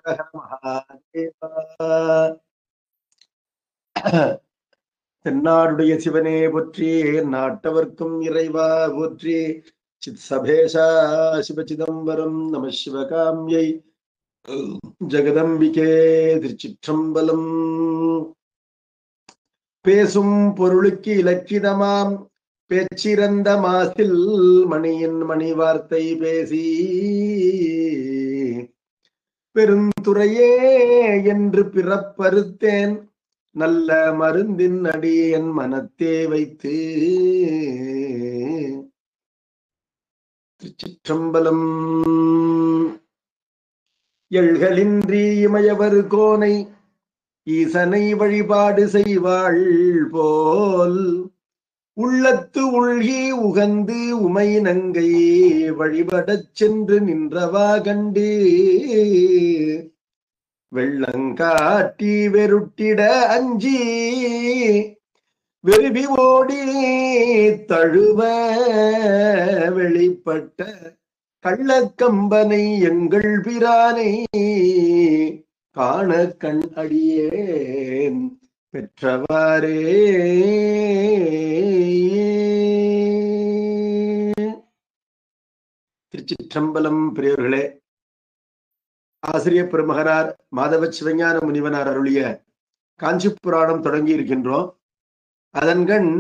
ஹர மகாதேவா. தென்னாடுடைய சிவனே போற்றி, நாட்டவர்க்கும் இறைவா போற்றி. சித் சபேஷா சிவசிதம்பரம் நம சிவகாமியை ஜெகதம்பிகே திருச்சிற்றம்பலம். பேசும் பொருளுக்கு இலக்கிதமாம் பேச்சிறந்த மாசில் மணியின் மணி வார்த்தை பேசி பெருந்துறையே என்று பிறப்பறுத்தேன் நல்ல மருந்தின் அடி என் மனத்தே வைத்து. திருச்சிற்றம்பலம். எள்களின்றி இமயவர் கோனை ஈசனை வழிபாடு செய்வாள் போல் உள்ளத்து உள்கி உகந்து உமை நங்கை வழிபடச் சென்று நின்றவா கண்டு வெள்ளங்காட்டி வெருட்டிட அஞ்சி வெறுவி ஓடி தழுவ வெளிப்பட்ட கள்ளக்கம்பனை எங்கள் பிரானை காண கண் அடியேன் பெற்றவாறே. திருச்சிற்றம்பலம். பெரியவர்களே, ஆசிரியர் பெருமகனார் மாதவ சிவஞான முனிவனார் அருளிய காஞ்சி புராணம் தொடங்கி இருக்கின்றோம். அதன்கண்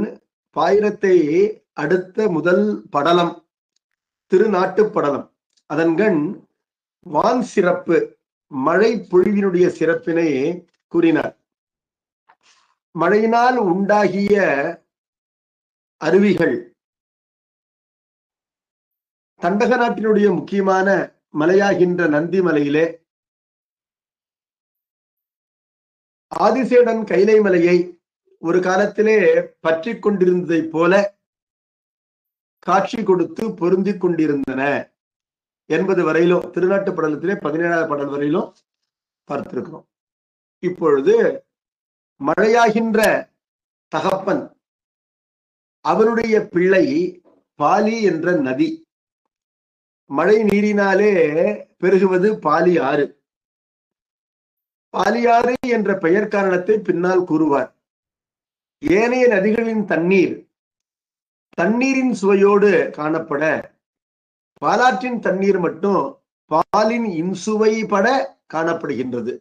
பாயிரத்தை அடுத்த முதல் படலம் திருநாட்டு படலம். அதன்கண் வான் சிறப்பு மழை பொழிவினுடைய சிறப்பினை கூறினார். மழையினால் உண்டாகிய அருவிகள் தண்டக நாட்டினுடைய முக்கியமான மலையாகின்ற நந்தி மலையிலே ஆதிசேடன் கைலை மலையை ஒரு காலத்திலே பற்றி கொண்டிருந்ததை போல காட்சி கொடுத்து பொருந்தி கொண்டிருந்தன என்பது வரையிலும் திருநாட்டு படலத்திலே 17வது படல் வரையிலும் பார்த்திருக்கிறோம். இப்பொழுது மழையாகின்ற தகப்பன் அவருடைய பிள்ளை பாலி என்ற நதி. மழை நீரினாலே பெருகுவது பாலி ஆறு. பாலியாறு என்ற பெயர் காரணத்தை பின்னால் கூறுவார். ஏனைய நதிகளின் தண்ணீரின் சுவையோடு காணப்பட பாலாற்றின் தண்ணீர் மட்டும் பாலின் இன்சுவை பட காணப்படுகின்றது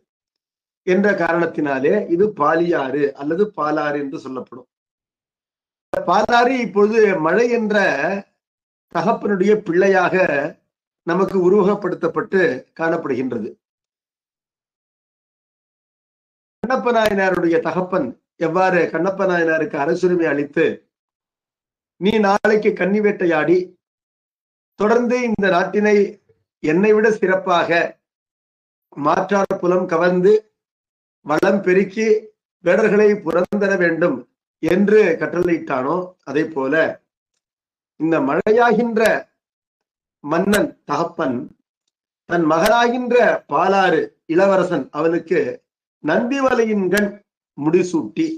என்ற காரணத்தினாலே இது பாலியாறு அல்லது பாலாறு என்று சொல்லப்படும். பாலாறு இப்பொழுது மழை என்ற தகப்பனுடைய பிள்ளையாக நமக்கு உருவகப்படுத்தப்பட்டு காணப்படுகின்றது. கண்ணப்ப நாயனாருடைய தகப்பன் எவ்வாறு கண்ணப்ப நாயனாருக்கு அரசுரிமை அளித்து நீ நாளைக்கு கன்னி வேட்டையாடி தொடர்ந்து இந்த நாட்டினை என்னை விட சிறப்பாக மாற்றார் புலம் கவர்ந்து வளம் பெருக்கி வேடர்களை புறந்தர வேண்டும் என்று கட்டளையிட்டானோ அதே போல இந்த மழையாகின்ற மன்னன் தகப்பன் தன் மகனாகின்ற பாலாறு இளவரசன் அவனுக்கு நந்திமலையின் கண் முடிசூட்டி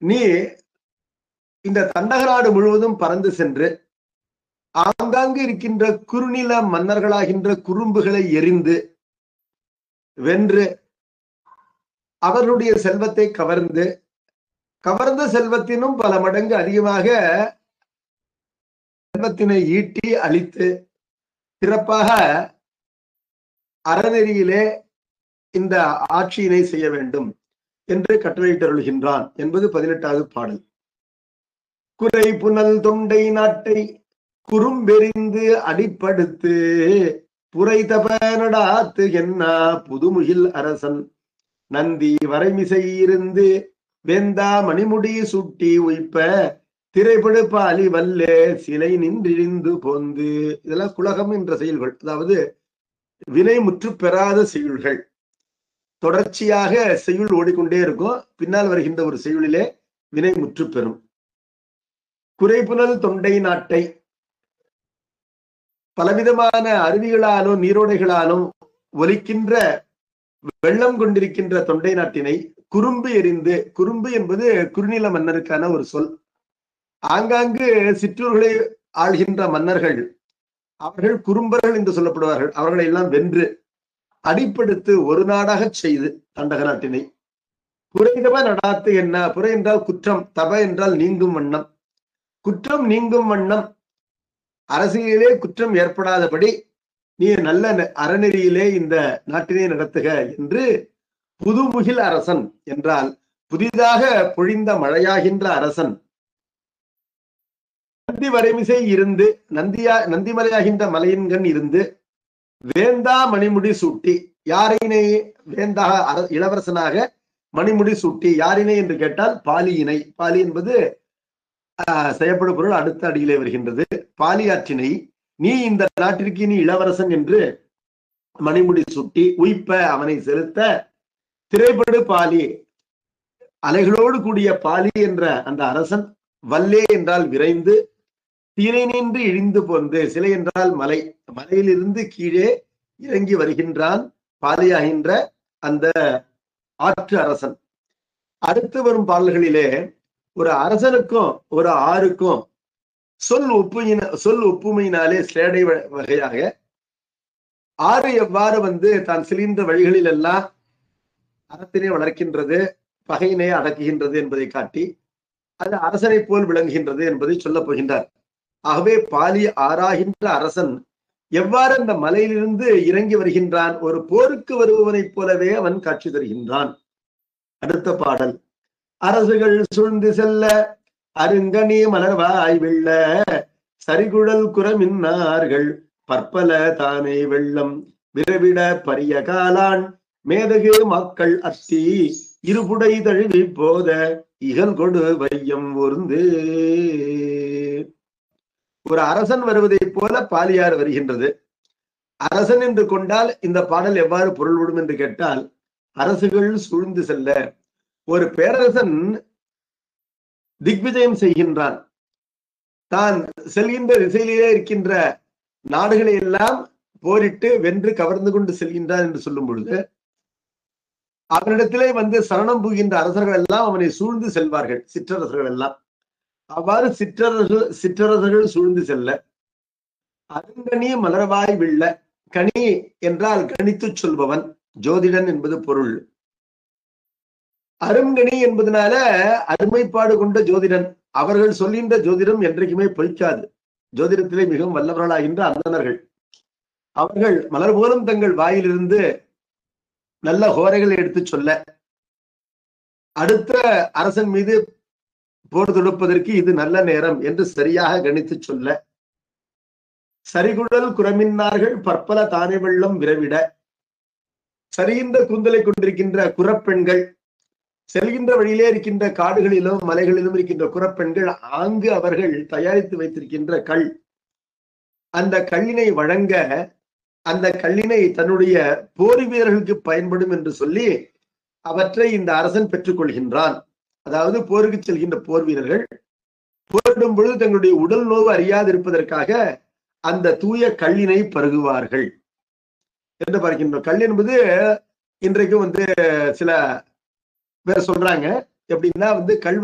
நீ இந்த தண்டக நாடு முழுவதும் பறந்து சென்று ஆங்காங்கு இருக்கின்ற குறுநில மன்னர்களாகின்ற குறும்புகளை எரிந்து வென்று அவர்களுடைய செல்வத்தை கவர்ந்த செல்வத்தினும் பல மடங்கு அதிகமாக செல்வத்தினை ஈட்டி அளித்து சிறப்பாக அறநெறியிலே இந்த ஆட்சியினை செய்ய வேண்டும் என்று கட்டளையிட்டருள்கின்றான் என்பது 18வது பாடல். குறை புனல் தொண்டை நாட்டை குறும்பெறிந்து அடிப்படுத்து புரை தப நடாத்து என்னா புதுமுகில் அரசன் நந்தி வரைமிசை இருந்து வெந்தா மணிமுடி சுட்டி உய்ப்ப திரைப்படு பாலி வல்லே சிலை நின்றிழிந்து போந்து. இதெல்லாம் குலகம் என்ற செயல்கள், அதாவது வினை முற்று பெறாத செய்யுள்கள். தொடர்ச்சியாக செய்யுள் ஓடிக்கொண்டே இருக்கும். பின்னால் வருகின்ற ஒரு செய்யுளிலே வினை முற்று பெறும். குறைப்புனல் தொண்டை நாட்டை பலவிதமான அருவிகளாலும் நீரோடைகளாலும் ஒலிக்கின்ற வெள்ளம் கொண்டிருக்கின்ற தொண்டை நாட்டினை குறும்பு எறிந்து, குறும்பு என்பது குறுநில மன்னருக்கான ஒரு சொல். ஆங்காங்கு சிற்றூர்களை ஆள்கின்ற மன்னர்கள் அவர்கள் குறும்பர்கள் என்று சொல்லப்படுவார்கள். அவர்களை எல்லாம் வென்று அடிப்படுத்து ஒரு நாடாக செய்து தண்டக நாட்டினை புரைதவ நடாத்து என்ன? புரை என்றால் குற்றம், தப என்றால் நீங்கும் வண்ணம். குற்றம் நீங்கும் வண்ணம் அரசியலிலே குற்றம் ஏற்படாதபடி நீ நல்ல அறநெறியிலே இந்த நாட்டினை நடத்துக என்று புதுமுகில் அரசன் என்றால் புதிதாக பொழிந்த மழையாகின்ற அரசன் நந்தி வரைமிசை இருந்து நந்திமலையாகின்ற மலையின்கண் இருந்து வேந்தா மணிமுடி சூட்டி யாரினை வேந்தாக இளவரசனாக மணிமுடி சூட்டி யாரினை என்று கேட்டால் பாலியினை. பாலி என்பது செய்யப்படும் பொருள் அடுத்த அடியிலே வருகின்றது. பாலியாற்றினை நீ இந்த நாட்டிற்கு நீ இளவரசன் என்று மணிமுடி சூட்டி உய்ப்ப அவனை செலுத்த திரைப்படு பாலி அலைகளோடு கூடிய பாலி என்ற அந்த அரசன் வல்லே என்றால் விரைந்து சிலை நின்று இழிந்து போந்து சிலை என்றால் மலை மலையிலிருந்து கீழே இறங்கி வருகின்றான் பாலியாகின்ற அந்த ஆற்று அரசன். அடுத்து வரும் பாடல்களிலே ஒரு அரசனுக்கும் ஒரு ஆறுக்கும் சொல் ஒப்புமையினாலே ஸ்லேடை வகையாக ஆறு எவ்வாறு தான் செல்கின்ற வழிகளில் எல்லாம் அறத்தினை வளர்க்கின்றது, பகையினை அடக்குகின்றது என்பதை காட்டி அது அரசனை போல் விளங்குகின்றது என்பதை சொல்லப் போகின்றார். ஆகவே பாலி ஆறாகின்ற அரசன் எவ்வாறு அந்த மலையிலிருந்து இறங்கி வருகின்றான், ஒரு போருக்கு வருபவனைப் போலவே அவன் காட்சி தருகின்றான். அடுத்த பாடல் அரசுகள் சூழ்ந்து செல்ல அருங்கனி மலர்வாய் வெள்ள சரிகுழல் குரமின்னார்கள் பற்பல தானே வெள்ளம் விரவிட பரிய காலான் மேதகு மக்கள் அத்தி இருபுடை தழுவி போத இகல் கொடு வையம் ஒருந்து. ஒரு அரசன் வருவதைப் போல பாலியார் வருகின்றது. அரசன் என்று கொண்டால் இந்த பாடல் எவ்வாறு பொருள்விடும் என்று கேட்டால் அரசுகள் சூழ்ந்து செல்ல ஒரு பேரரசன் திக்விஜயம் செய்கின்றான். தான் செல்கின்ற திசையிலேயே இருக்கின்ற நாடுகளை எல்லாம் போரிட்டு வென்று கவர்ந்து கொண்டு செல்கின்றான் என்று சொல்லும் பொழுது அவனிடத்திலே சரணம் புகின்ற அரசர்கள் எல்லாம் அவனை சூழ்ந்து செல்வார்கள், சிற்றரசர்கள் எல்லாம். அவ்வாறு சிற்றரசர்கள் சூழ்ந்து செல்ல அருங்கனி மலர்வாய் விள்ள, கனி என்றால் கணித்து சொல்பவன், ஜோதிடன் என்பது பொருள். அருங்கனி என்பதனால அருமைப்பாடு கொண்ட ஜோதிடன். அவர்கள் சொல்கின்ற ஜோதிடம் என்றைக்குமே பொய்க்காது. ஜோதிடத்திலே மிகவும் வல்லவர்களாகின்ற அந்தணர்கள் அவர்கள் மலர் போலும் தங்கள் வாயிலிருந்து நல்ல ஹோரைகளை எடுத்து சொல்ல அடுத்த அரசன் மீது போர் தொடுப்பதற்கு இது நல்ல நேரம் என்று சரியாக கணித்து சொல்ல சரிகுழல் குரமின்னார்கள் பற்பல தானே வெள்ளம் விரவிட, சரிகின்ற கூந்தலை கொண்டிருக்கின்ற குறப்பெண்கள் செல்கின்ற வழியிலே இருக்கின்ற காடுகளிலும் மலைகளிலும் இருக்கின்ற குறப்பெண்கள் ஆங்கு அவர்கள் தயாரித்து வைத்திருக்கின்ற கள், அந்த கல்லினை வழங்க அந்த கல்லினை தன்னுடைய போர் வீரர்களுக்கு பயன்படும் என்று சொல்லி அவற்றை இந்த அரசன் பெற்றுக் கொள்கின்றான். அதாவது போருக்கு செல்கின்ற போர் வீரர்கள் போரிடும் பொழுது தங்களுடைய உடல் நோவு அறியாது இருப்பதற்காக அந்த தூய கல்லினை பருகுவார்கள் என்று பார்க்கின்றோம். கல் என்பது இன்றைக்கும் சில பேர் சொல்றாங்க எப்படின்னா கல்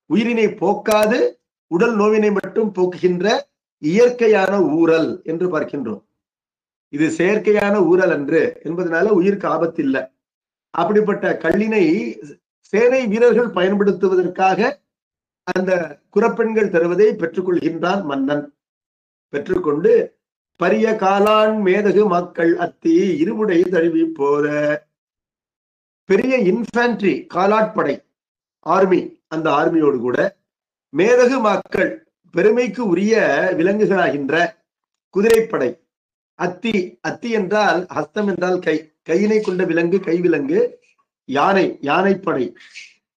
உயிரினை போக்காது உடல் நோவினை மட்டும் போக்குகின்ற இயற்கையான ஊரல் என்று பார்க்கின்றோம். இது செயற்கையான ஊரல் அன்று என்பதனால உயிருக்கு ஆபத்து இல்லை. அப்படிப்பட்ட கல்லினை சேனை வீரர்கள் பயன்படுத்துவதற்காக அந்த குறப்பெண்கள் தருவதை பெற்றுக்கொள்கின்றான் மன்னன். பெற்றுக்கொண்டு பரிய காலான் மேதகு மக்கள் அத்தி இருபுடை தழுவி போத, பெரிய இன்ஃபேன்ட்ரி காலாட்படை ஆர்மி, அந்த ஆர்மியோடு கூட மேதகு மக்கள் பெருமைக்கு உரிய விலங்குகளாகின்ற குதிரைப்படை, அத்தி, அத்தி என்றால் ஹஸ்தம் என்றால் கை, கையினை கொண்ட விலங்கு கை விலங்கு, யானை, யானைப்படை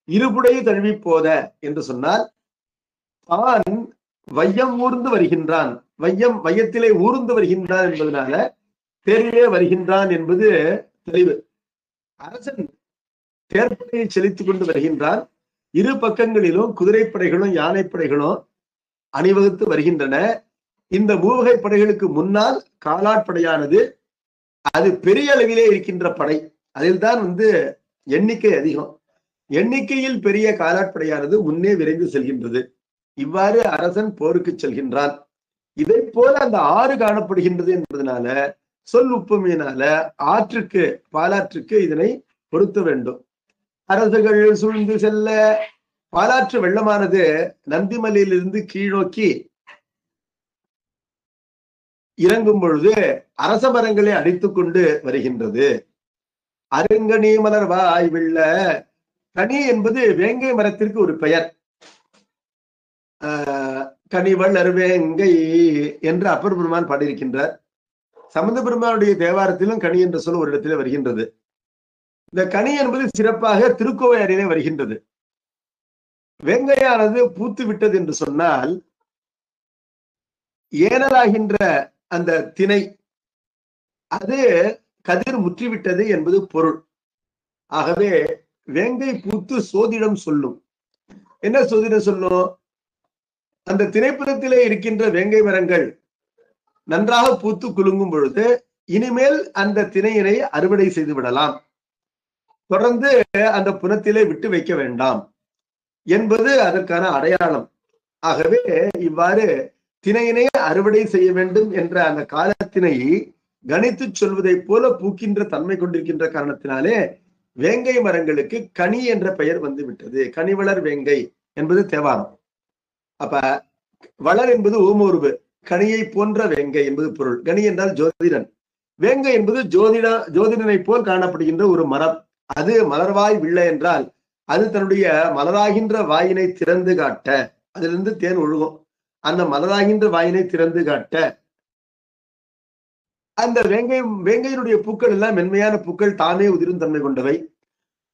இருபுடை தழுவி போத என்று சொன்னால் தான் வையம் ஊர்ந்து வருகின்றான், வையத்திலே ஊர்ந்து வருகின்றான் என்பதனால தேரிலே வருகின்றான் என்பது தெளிவு. அரசன் தேர்ப்படையை செலுத்திக் கொண்டு வருகின்றான். இரு பக்கங்களிலும் குதிரைப்படைகளும் யானைப்படைகளும் அணிவகுத்து வருகின்றன. இந்த மூவகை படைகளுக்கு முன்னால் காலாட்படையானது அது பெரிய அளவிலே இருக்கின்ற படை, அதில் தான் எண்ணிக்கை அதிகம். எண்ணிக்கையில் பெரிய காலாட்படையானது முன்னே விரைந்து செல்கின்றது. இவ்வாறு அரசன் போருக்கு செல்கின்றான். இதை போல அந்த ஆறு காணப்படுகின்றது என்பதனால சொல் உப்புமையினால ஆற்றுக்கு பாலாற்றுக்கு இதனை பொருத்த வேண்டும். அரசுகள் சூழ்ந்து செல்ல பாலாற்று வெள்ளமானது நந்திமலையிலிருந்து கீழ்நோக்கி இறங்கும் பொழுது அரச மரங்களை அடித்துக் கொண்டு வருகின்றது. அருங்கனி மலர் வாய் வெள்ள. கனி என்பது வேங்கை மரத்திற்கு ஒரு பெயர். கனிவளர் வேங்கை என்று அப்பர் பெருமான் பாடியிருக்கின்றார். சம்பந்த பெருமானுடைய தேவாரத்திலும் கனி என்ற சொல் ஒரு இடத்திலே வருகின்றது. இந்த கனி என்பது சிறப்பாக திருக்கோவையாரிலே வருகின்றது. வேங்கையானது பூத்து விட்டது என்று சொன்னால் ஏனலாகின்ற அந்த திணை அது கதிர் முற்றிவிட்டது என்பது பொருள். ஆகவே வேங்கை பூத்து சோதிடம் சொல்லும். என்ன சோதிடம் சொல்லும்? அந்த திணைப்புறத்திலே இருக்கின்ற வேங்கை மரங்கள் நன்றாக பூத்து குலுங்கும் பொழுது இனிமேல் அந்த திணையினை அறுவடை செய்து விடலாம், தொடர்ந்து அந்த புறத்திலே விட்டு வைக்க வேண்டாம் என்பது அதற்கான அடையாளம். ஆகவே இவ்வாறு திணையினை அறுவடை செய்ய வேண்டும் என்ற அந்த காலத்தினை கணித்து சொல்வதை போல பூக்கின்ற தன்மை கொண்டிருக்கின்ற காரணத்தினாலே வேங்கை மரங்களுக்கு கனி என்ற பெயர் வந்து விட்டது. கனிவளர் வேங்கை என்பது தேவாரம். அப்ப வளர் என்பது ஊமோர்வு, கனியை போன்ற வேங்கை என்பது பொருள். கனி என்றால் ஜோதிடன், வேங்கை என்பது ஜோதிடனை போல் காணப்படுகின்ற ஒரு மரம். அது மலர்வாய் வில்லை என்றால் அது தன்னுடைய மலராகின்ற வாயினை திறந்து காட்ட, அதிலிருந்து தேன் ஒழுகும். அந்த மலராகின்ற வாயினை திறந்து காட்ட அந்த வேங்கையினுடைய பூக்கள் எல்லாம் மென்மையான பூக்கள், தானே உதிரும் தன்மை கொண்டவை.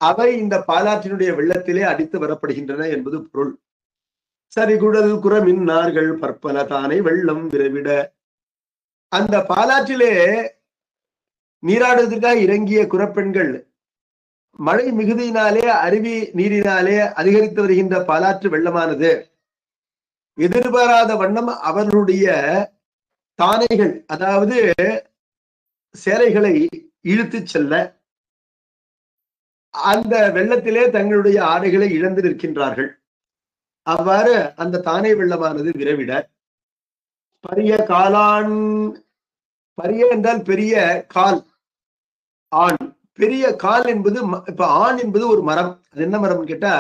அவை இந்த பாலாற்றினுடைய வெள்ளத்திலே அடித்து வரப்படுகின்றன என்பது பொருள். சரிகுடல் குறமின்னார்கள் பற்பல தானே வெள்ளம் விரைவிட. அந்த பாலாற்றிலே நீராடுவதற்காக இறங்கிய குறப்பெண்கள் மழை மிகுதியினாலே அருவி நீரினாலே அதிகரித்து வருகின்ற பாலாற்று வெள்ளமானது எதிர்பாராத வண்ணம் அவர்களுடைய தானைகள், அதாவது சேலைகளை இழுத்து செல்ல அந்த வெள்ளத்திலே தங்களுடைய ஆடைகளை இழந்து நிற்கின்றார்கள். அவ்வாறு அந்த தானே வெள்ளமானது விரைவிட பரிய காலான், பரிய என்றால் பெரிய, கால் ஆண், பெரிய கால் என்பது இப்ப ஆண் என்பது ஒரு மரம். அது என்ன மரம் கேட்டா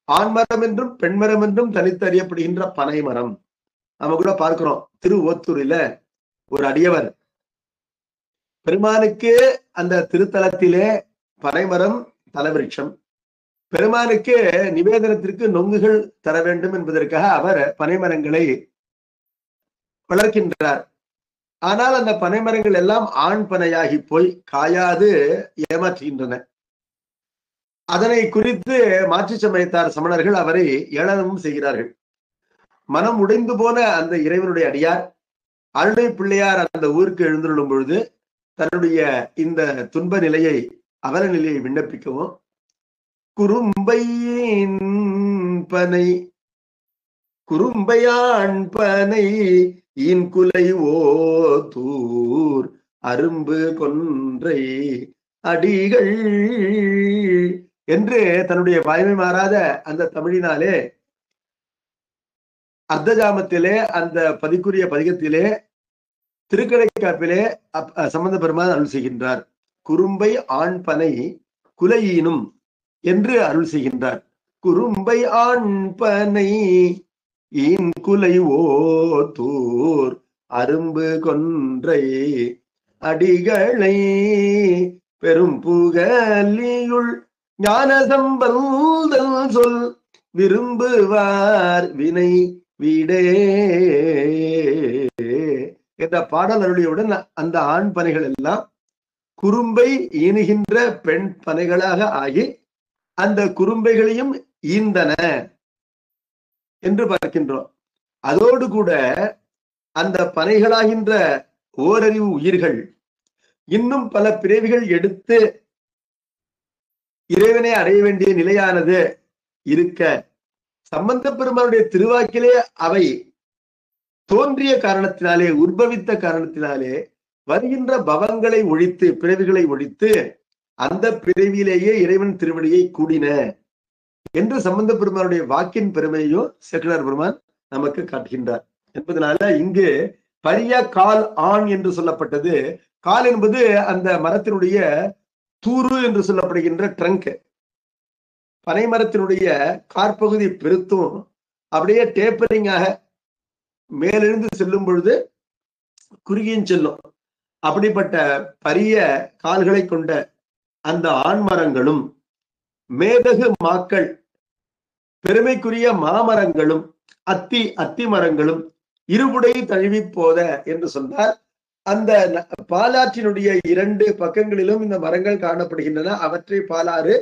ஆண் மரம் என்றும் பெண் மரம் என்றும் தனித்து அறியப்படுகின்ற பனை மரம். நம்ம கூட பார்க்கிறோம், திருவோத்தூரில ஒரு அடியவர் பெருமானுக்கு அந்த திருத்தலத்திலே பனைமரம் தலவிருட்சம், பெருமானுக்கு நிவேதனத்திற்கு நொங்குகள் தர வேண்டும் என்பதற்காக அவர் பனைமரங்களை வளர்க்கின்றார். ஆனால் அந்த பனைமரங்கள் எல்லாம் ஆண் பனையாகி போய் காயாது ஏமாற்றுகின்றன. அதனை குறித்து மாற்று சமயத்தார் சமணர்கள் அவரை ஏளனமும் செய்கிறார்கள். மனம் உடைந்து போன அந்த இறைவனுடைய அடியார் அருளை பிள்ளையார் அந்த ஊருக்கு எழுந்துள்ளும் பொழுது தன்னுடைய இந்த துன்ப நிலையை, அவல நிலையை விண்ணப்பிக்கவும், குறும்பையின் பனை குறும்பையான் பனை இன்குலை ஓதூர் அரும்பு கொன்றை அடிகள் என்று தன்னுடைய வாய்மை மாறாத அந்த தமிழினாலே அர்த்தஜாமத்திலே அந்த பதிக்குரிய பதிகத்திலே திருக்கடைக்காப்பிலே சம்பந்த பெருமான் அருள் செய்கின்றார். குறும்பை ஆண் பனை குலையினும் என்று அருள் செய்கின்றார். குறும்பை ஆண் பனை இன் குலை ஓதூர் அரும்பு கொன்றை அடிகளை பெரும் புகலியுள் ஞான சம்பந்தல் சொல் விரும்புவார் வினை வீடே என்ற பாடல் அருளியவுடன் அந்த ஆண் பனைகள் எல்லாம் குறும்பை ஈனுகின்ற பெண் பனைகளாக ஆகி அந்த குறும்பைகளையும் ஈந்தன என்று பார்க்கின்றோம். அதோடு கூட அந்த பனைகளாகின்ற ஓரறிவு உயிர்கள் இன்னும் பல பிறவிகள் எடுத்து இறைவனை அடைய வேண்டிய நிலையானது இருக்க, சம்பந்த பெருமானுடைய திருவாக்கிலே அவை தோன்றிய காரணத்தினாலே, உற்பவித்த காரணத்தினாலே வருகின்ற பவங்களை ஒழித்து, பிறவிகளை ஒழித்து அந்த பிறவியிலேயே இறைவன் திருவடியை கூடின என்று சம்பந்த பெருமானுடைய வாக்கின் பெருமையோ சேக்கிழார் பெருமான் நமக்கு காட்டுகின்றார் என்பதனால இங்கு பரிய கால் ஆண் என்று சொல்லப்பட்டது. கால் என்பது அந்த மரத்தினுடைய தூறு என்று சொல்லப்படுகின்ற ட்ரங்க். பனை மரத்தினுடைய காற்பகுதி பெருத்தும் அப்படியே டேப்பரிங்காக மேலெழுந்து செல்லும் பொழுது குறுகியும் செல்லும். அப்படிப்பட்ட பரிய கால்களை கொண்ட அந்த ஆண்மரங்களும் மேதகு மாக்கள் பெருமைக்குரிய மாமரங்களும் அத்தி மரங்களும் இருபுடை தழுவி போத என்று சொன்னால் அந்த பாலாற்றினுடைய 2 பக்கங்களிலும் இந்த மரங்கள் காணப்படுகின்றன. அவற்றை பாலாறு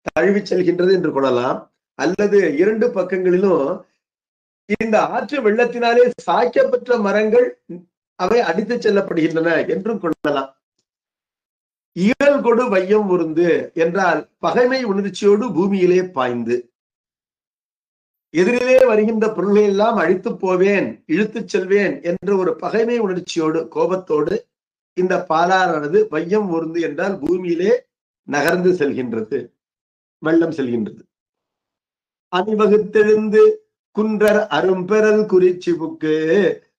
தழுவி செல்கின்றது என்று கொள்ளலாம். அல்லது 2 பக்கங்களிலும் இந்த ஆற்று வெள்ளத்தினாலே சாய்க்கப்பட்ட மரங்கள் அவை அடித்து செல்லப்படுகின்றன என்றும் கொள்ளலாம். இயல் கொடு வையம் உருந்து என்றால் பகைமை உணர்ச்சியோடு பூமியிலே பாய்ந்து எதிரிலே வருகின்ற பொருள்களை எல்லாம் அழித்து போவேன், இழுத்துச் செல்வேன் என்ற ஒரு பகைமை உணர்ச்சியோடு கோபத்தோடு இந்த பாலாறானது வையம் உருந்து என்றால் பூமியிலே நகர்ந்து செல்கின்றது, வெள்ளம் செல்கின்றது. அணிவகுத்தெழுந்து குன்றர் அரும்பெறல் குறிச்சி புக்கு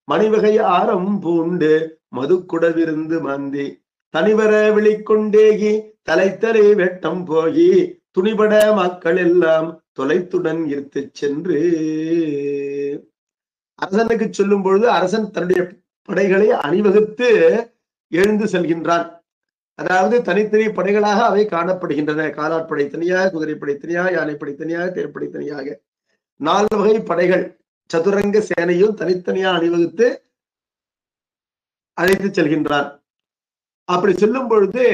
மணிவகை ஆரம் பூண்டு மதுக்குடவிருந்து மாந்தி தனிவர விழிக்கொண்டேகி தலைத்தலை வெட்டம் போகி துணிபட மக்கள் எல்லாம் தொலைத்துடன் இருத்து சென்று. அரசனுக்கு சொல்லும் பொழுது அரசன் தன்னுடைய படைகளை அணிவகுத்து எழுந்து செல்கின்றான். அதாவது தனித்தனி படைகளாக அவை காணப்படுகின்றன. காலாட்படை தனியாக, குதிரைப்படை தனியாக, யானைப்படை தனியாக, தேர்ப்படை தனியாக 4 வகை படைகள் சதுரங்க சேனையும் தனித்தனியாக அணிவகுத்து அழைத்து செல்கின்றான். அப்படி சொல்லும் பொழுது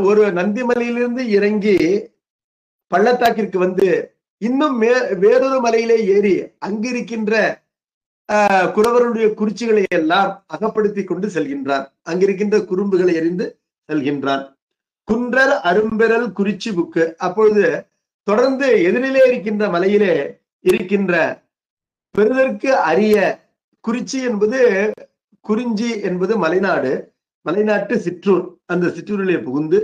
ஒரு நந்திமலையிலிருந்து இறங்கி பள்ளத்தாக்கிற்கு வந்து இன்னும் வேறொரு மலையிலே ஏறி அங்கிருக்கின்ற குறவருடைய குறிச்சிகளை எல்லாம் அகப்படுத்தி கொண்டு செல்கின்றான். அங்கிருக்கின்ற குறும்புகளை எறிந்து செல்கின்றான். குன்றர் அரும்பெறல் குறிச்சி புக்கு. அப்பொழுது தொடர்ந்து எதிரிலே இருக்கின்ற மலையிலே இருக்கின்ற பெறுதற்கு அரிய குறிச்சி என்பது, குறிஞ்சி என்பது மலைநாடு, மலைநாட்டு சிற்றூர். அந்த சிற்றூரிலே புகுந்து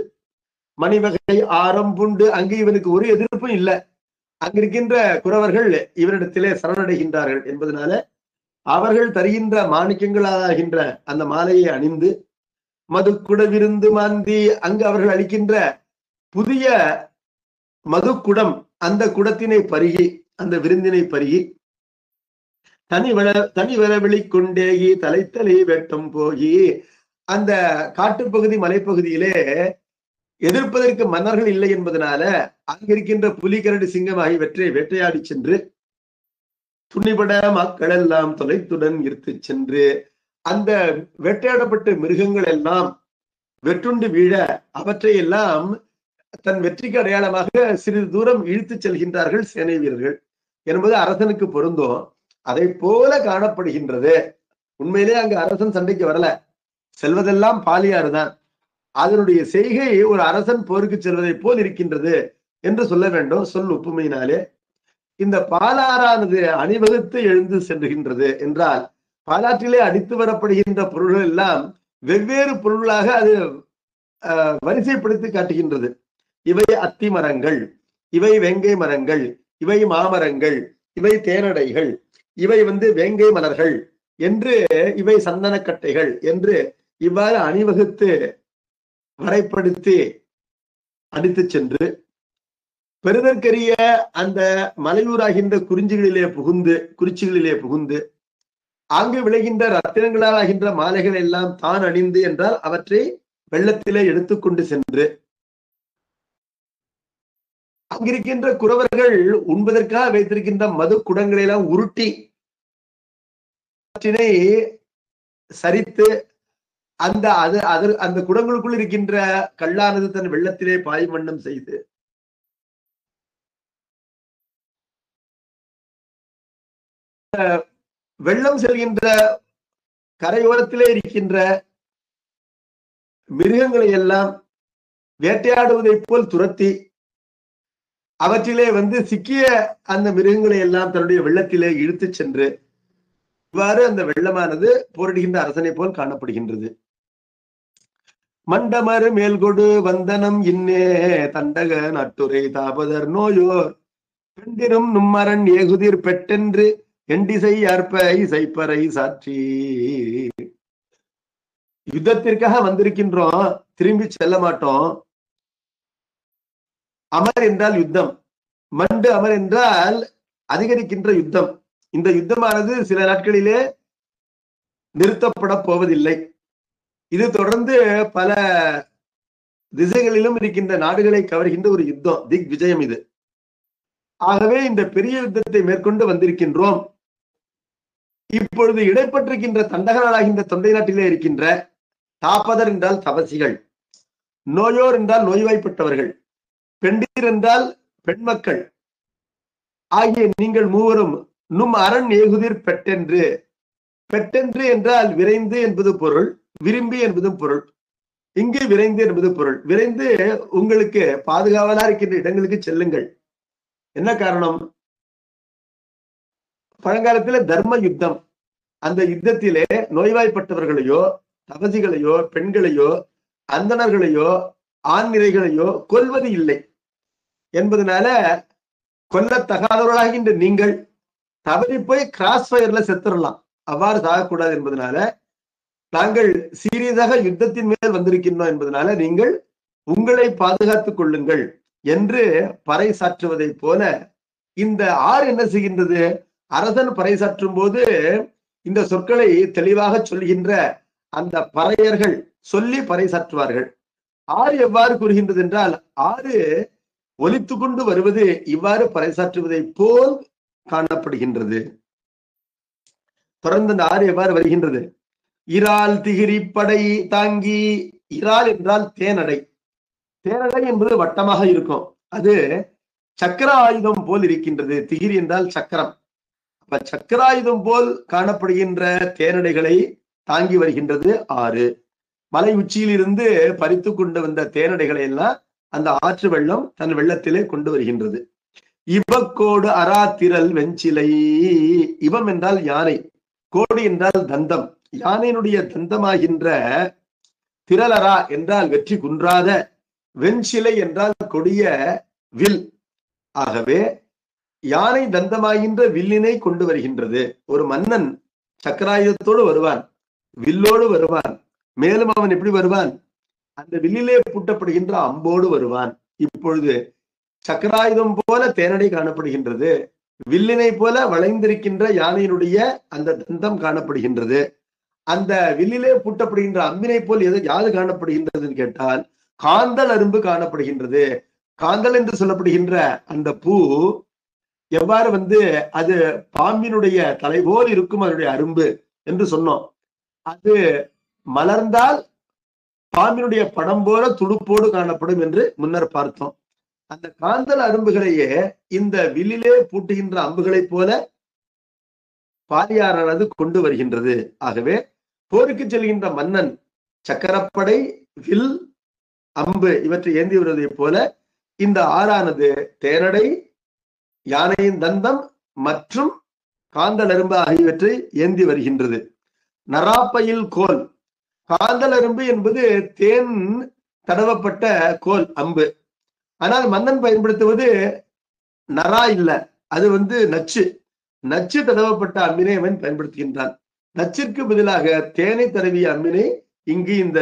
மணிவகை ஆரம் பூண்டு அங்கு இவனுக்கு ஒரு எதிர்ப்பும் இல்லை. அங்கிருக்கின்ற குறவர்கள் இவரிடத்திலே சரணடைகின்றார்கள் என்பதனால அவர்கள் தருகின்ற மாணிக்கங்களாகின்ற அந்த மாலையை அணிந்து மதுக்குடவிருந்து மாந்தி அங்கு அவர்கள் அளிக்கின்ற புதிய மதுக்குடம் அந்த குடத்தினை பருகி அந்த விருந்தினை பருகி தனிவர வெளிக்கொண்டேகி தலைத்தலை வெட்டம் போகி அந்த காட்டுப்பகுதி மலைப்பகுதியிலே எதிர்ப்பதற்கு மன்னர்கள் இல்லை என்பதனால அங்கிருக்கின்ற புலி, கரடி, சிங்கம் ஆகியவற்றை வேட்டையாடி சென்று துணிபட மக்கள் எல்லாம் தொலைத்துடன் இருத்து சென்று அந்த வேட்டையாடப்பட்ட மிருகங்கள் எல்லாம் வெற்றுண்டு வீழ அவற்றை எல்லாம் தன் வெற்றிக்கு அடையாளமாக சிறிது தூரம் இழுத்து செல்கின்றார்கள் சேனை வீரர்கள் என்பது அரசனுக்கு பொருந்தும். அதை போல காணப்படுகின்றது. உண்மையிலே அங்கு அரசன் சண்டைக்கு வரல, செல்வதெல்லாம் பாலியாறு தான். அதனுடைய செய்கை ஒரு அரசன் போருக்கு செல்வதை போல் இருக்கின்றது என்று சொல்ல வேண்டும் சொல் ஒப்புமையினாலே. இந்த பாலாறானது அணிவகுத்து எழுந்து செல்கின்றது என்றால் பாலாற்றிலே அடித்து வரப்படுகின்ற பொருள்கள் எல்லாம் வெவ்வேறு பொருள்களாக அது வரிசைப்படுத்தி காட்டுகின்றது. இவை அத்தி மரங்கள், இவை வேங்கை மரங்கள், இவை மாமரங்கள், இவை தேனடைகள், இவை வேங்கை மலர்கள் என்று, இவை சந்தனக்கட்டைகள் என்று இவ்வாறு அணிவகுத்து வரைப்படுத்தி அடித்து சென்று பெருதற்கரிய அந்த மலையூராகின்ற குறிச்சிகளிலே புகுந்து அங்கு விளைகின்ற ரத்தினங்களால் ஆகின்ற மாலைகள் எல்லாம் தான் அணிந்து என்றால் அவற்றை வெள்ளத்திலே எடுத்துக்கொண்டு சென்று அங்கிருக்கின்ற குறவர்கள் உண்பதற்காக வைத்திருக்கின்ற மது குடங்களை எல்லாம் உருட்டி சரித்து அந்த குடங்களுக்குள் இருக்கின்ற கல்லானது தன் வெள்ளத்திலே பாய்மண்டம் செய்து வெள்ளம் செல்கின்ற கரையோரத்திலே இருக்கின்ற மிருகங்களை எல்லாம் வேட்டையாடுவதை போல் துரத்தி அவற்றிலே சிக்கிய அந்த மிருகங்களை எல்லாம் தன்னுடைய வெள்ளத்திலே இழுத்து சென்று இவ்வாறு அந்த வெள்ளமானது போரிடுகின்ற அரசனை போல் காணப்படுகின்றது. மண்டமறு மேல்கொடு வந்தனம் இன்னே தண்டக நட்டுரை தாபதர் நோயோர் பெண்டிரும் நும்மரன் ஏகுதிர் பெட்டென்று எண்டிசை அற்ப இசைப்பறை சாற்றி. யுத்தத்திற்காக வந்திருக்கின்றோம், திரும்பி செல்ல மாட்டோம். அமர் என்றால் யுத்தம், மண்டு அமர் என்றால் அதிகரிக்கின்ற யுத்தம். இந்த யுத்தமானது சில நாட்களிலே நிறுத்தப்பட போவதில்லை. இது தொடர்ந்து பல திசைகளிலும் இருக்கின்ற நாடுகளை கவர்கின்ற ஒரு யுத்தம், திக் விஜயம் இது. ஆகவே இந்த பெரிய யுத்தத்தை மேற்கொண்டு வந்திருக்கின்றோம். இப்பொழுது இடைப்பட்டிருக்கின்ற தண்டகர்களாகின்ற தொண்டை நாட்டிலே இருக்கின்ற தாபதர் என்றால் தபசிகள், நோயோர் என்றால் நோய்வாய்ப்பட்டவர்கள், பெண்டீர் என்றால் பெண் மக்கள் ஆகிய நீங்கள் மூவரும் நும் அரண் ஏகுதிர் பெட்டென்று. பெட்டென்று என்றால் விரைந்து என்பது பொருள், விரும்பி என்பதும் பொருள். இங்கு விரைந்து என்பது பொருள். விரைந்து உங்களுக்கு பாதுகாவலா இருக்கின்ற இடங்களுக்கு செல்லுங்கள். என்ன காரணம்? பழங்காலத்துல தர்ம யுத்தம். அந்த யுத்தத்திலே நோய்வாய்ப்பட்டவர்களையோ தபசிகளையோ பெண்களையோ அந்தணர்களையோ ஆண்நிறைகளையோ கொல்வது இல்லை என்பதனால கொல்லத்தகாதவர்களாகின்ற நீங்கள் தவறி போய் கிராஸ் ஃபயர்ல செத்துடலாம், அவ்வாறு சாகக்கூடாது என்பதனால நாங்கள் சீரியஸாக யுத்தத்தின் மேல் வந்திருக்கின்றோம் என்பதனால நீங்கள் உங்களை பாதுகாத்துக் கொள்ளுங்கள் என்று பறைசாற்றுவதை போல இந்த ஆறு என்ன செய்கின்றது? அரசன் பறைசாற்றும் போது இந்த சொற்களை தெளிவாக சொல்கின்ற அந்த பறையர்கள் சொல்லி பறைசாற்றுவார்கள். ஆறு எவ்வாறு கூறுகின்றது என்றால், ஆறு ஒலித்து கொண்டு வருவது இவ்வாறு பறைசாற்றுவதை போல் காணப்படுகின்றது. தொடர்ந்து அந்த ஆறு எவ்வாறு வருகின்றது? இறால் திகிரி படை தாங்கி. இறால் என்றால் தேனடை. தேனடை என்பது வட்டமாக இருக்கும், அது சக்கர ஆயுதம் போல் இருக்கின்றது. திகிரி என்றால் சக்கரம். அப்ப சக்கராயுதம் போல் காணப்படுகின்ற தேனடைகளை தாங்கி வருகின்றது ஆறு. மலை உச்சியில் இருந்து பறித்து கொண்டு வந்த தேனடைகளை எல்லாம் அந்த ஆற்று வெள்ளம் தன் வெள்ளத்திலே கொண்டு வருகின்றது. இவக்கோடு அராத்திரல் வெஞ்சிலை. இவம் என்றால் யானை, கோடு என்றால் தந்தம். யானையினுடைய தந்தமாகின்ற திரளரா என்றால் வெற்றி குன்றாத, வெஞ்சிலை என்றால் கொடிய வில். ஆகவே யானை தந்தமாகின்ற வில்லினை கொண்டு வருகின்றது. ஒரு மன்னன் சக்கராயுதத்தோடு வருவான், வில்லோடு வருவான். மேலும் அவன் எப்படி வருவான்? அந்த வில்லிலே பூட்டப்படுகின்ற அம்போடு வருவான். இப்பொழுது சக்கராயுதம் போல தேனடை காணப்படுகின்றது, வில்லினை போல வளைந்திருக்கின்ற யானையினுடைய அந்த தந்தம் காணப்படுகின்றது. அந்த வில்லிலே பூட்டப்படுகின்ற அம்பினை போல் யாது காணப்படுகின்றதுன்னு கேட்டால் காந்தல் அரும்பு காணப்படுகின்றது. காந்தல் என்று சொல்லப்படுகின்ற அந்த பூ எவ்வாறு அது பாம்பினுடைய தலை போல் இருக்கும், அதனுடைய அரும்பு என்று சொன்னோம். அது மலர்ந்தால் பாம்பினுடைய படம் போல துடுப்போடு காணப்படும் என்று முன்னர் பார்த்தோம். அந்த காந்தல் அரும்புகளையே இந்த வில்லிலே பூட்டுகின்ற அம்புகளை போல பாரியாரானது கொண்டு வருகின்றது. ஆகவே போருக்கு செல்கின்ற மன்னன் சக்கரப்படை, வில், அம்பு இவற்றை ஏந்தி வருவதை போல இந்த ஆறானது தேனடை, யானையின் தந்தம் மற்றும் காந்தல் அரும்பு ஆகியவற்றை ஏந்தி வருகின்றது. நராப்பையில் கோல். காந்தல் அரும்பு என்பது தேன் தடவப்பட்ட கோல், அம்பு. ஆனால் மன்னன் பயன்படுத்துவது நரா இல்ல, அது நச்சு. நச்சு தடவப்பட்ட அம்பினை அவன் பயன்படுத்துகின்றான். நச்சிற்கு பதிலாக தேனை தடவிய அம்பினை இங்கு இந்த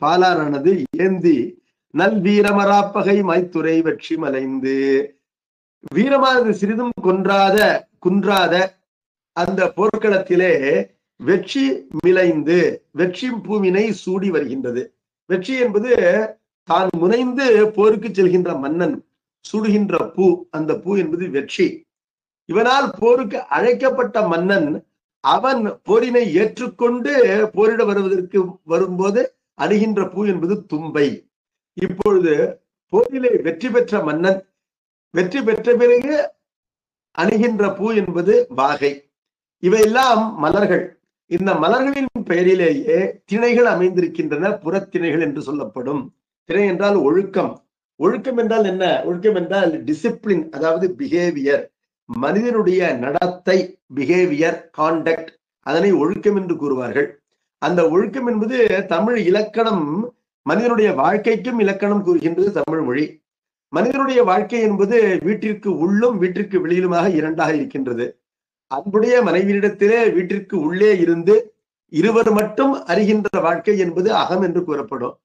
பாலாரானது ஏந்தி நல் வீரமராப்பகை மைத்துறை வெற்றி மலைந்து. வீரமானது சிறிதும் குன்றாத அந்த போர்க்களத்திலே வெற்றி மிளைந்து வெற்றி பூவினை சூடி வருகின்றது. வெற்றி என்பது தான் முனைந்து போருக்கு செல்கின்ற மன்னன் சூடுகின்ற பூ, அந்த பூ என்பது வெற்றி. இவனால் போருக்கு அழைக்கப்பட்ட மன்னன் அவன் போரினை ஏற்றுக்கொண்டு போரிட வருவதற்கு வரும்போது அணுகின்ற பூ என்பது தும்பை. இப்பொழுது போரிலே வெற்றி பெற்ற மன்னன் வெற்றி பெற்ற பிறகு அணுகின்ற பூ என்பது வாகை. இவையெல்லாம் மலர்கள். இந்த மலர்களின் பெயரிலேயே திணைகள் அமைந்திருக்கின்றன, புறத்திணைகள் என்று சொல்லப்படும். திணை என்றால் ஒழுக்கம். ஒழுக்கம் என்றால் என்ன? ஒழுக்கம் என்றால் டிசிப்ளின், அதாவது பிஹேவியர், மனிதனுடைய நடத்தை, பிஹேவியர், காண்டக்ட், அதனை ஒழுக்கம் என்று கூறுவார்கள். அந்த ஒழுக்கம் என்பது தமிழ் இலக்கணம், மனிதனுடைய வாழ்க்கைக்கும் இலக்கணம் கூறுகின்றது தமிழ் மொழி. மனிதனுடைய வாழ்க்கை என்பது வீட்டிற்கு உள்ளும் வீட்டிற்கு வெளியிலுமாக இரண்டாக இருக்கின்றது. அன்புடைய மனைவியிடத்திலே வீட்டிற்கு உள்ளே இருந்து இருவர் மட்டும் அறிகின்ற வாழ்க்கை என்பது அகம் என்று கூறப்படும்.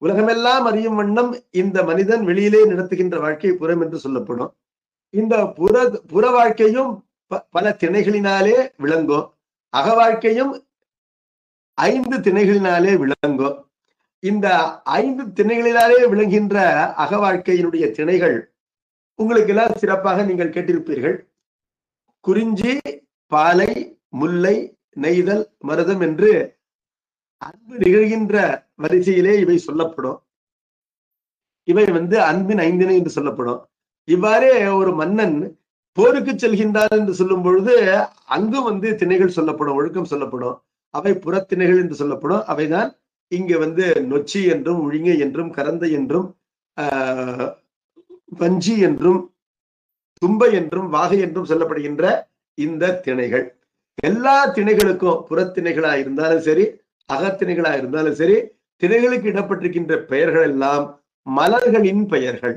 உலகமெல்லாம் அறியும் வண்ணம் இந்த மனிதன் வெளியிலே நடத்துகின்ற வாழ்க்கை புறம் என்று சொல்லப்படும். இந்த புற வாழ்க்கையும் பல திணைகளினாலே விளங்கும். அக வாழ்க்கையும் 5 திணைகளினாலே விளங்கும். இந்த 5 திணைகளினாலே விளங்குகின்ற அக வாழ்க்கையினுடைய திணைகள் உங்களுக்கு எல்லாம் சிறப்பாக நீங்கள் கேட்டிருப்பீர்கள். குறிஞ்சி, பாலை, முல்லை, நெய்தல், மருதம் என்று அன்பு நிகழ்கின்ற வரிசையிலே இவை சொல்லப்படும். இவை அன்பின் 5 என்று சொல்லப்படும். இவ்வாறே ஒரு மன்னன் போருக்கு செல்கின்றார் என்று சொல்லும் பொழுது அங்கும் திணைகள் சொல்லப்படும், ஒழுக்கம் சொல்லப்படும். அவை புறத்திணைகள் என்று சொல்லப்படும். அவைதான் இங்க நொச்சி என்றும், உழிங்கை என்றும், கரந்தை என்றும், வஞ்சி என்றும், தும்பை என்றும், வாகை என்றும் சொல்லப்படுகின்ற இந்த திணைகள். எல்லா திணைகளுக்கும் புறத்திணைகளா இருந்தாலும் சரி, அகத்திணைகளா இருந்தாலும் சரி, திணைகளுக்கு இடப்பட்டிருக்கின்ற பெயர்கள் எல்லாம் மலர்களின் பெயர்கள்.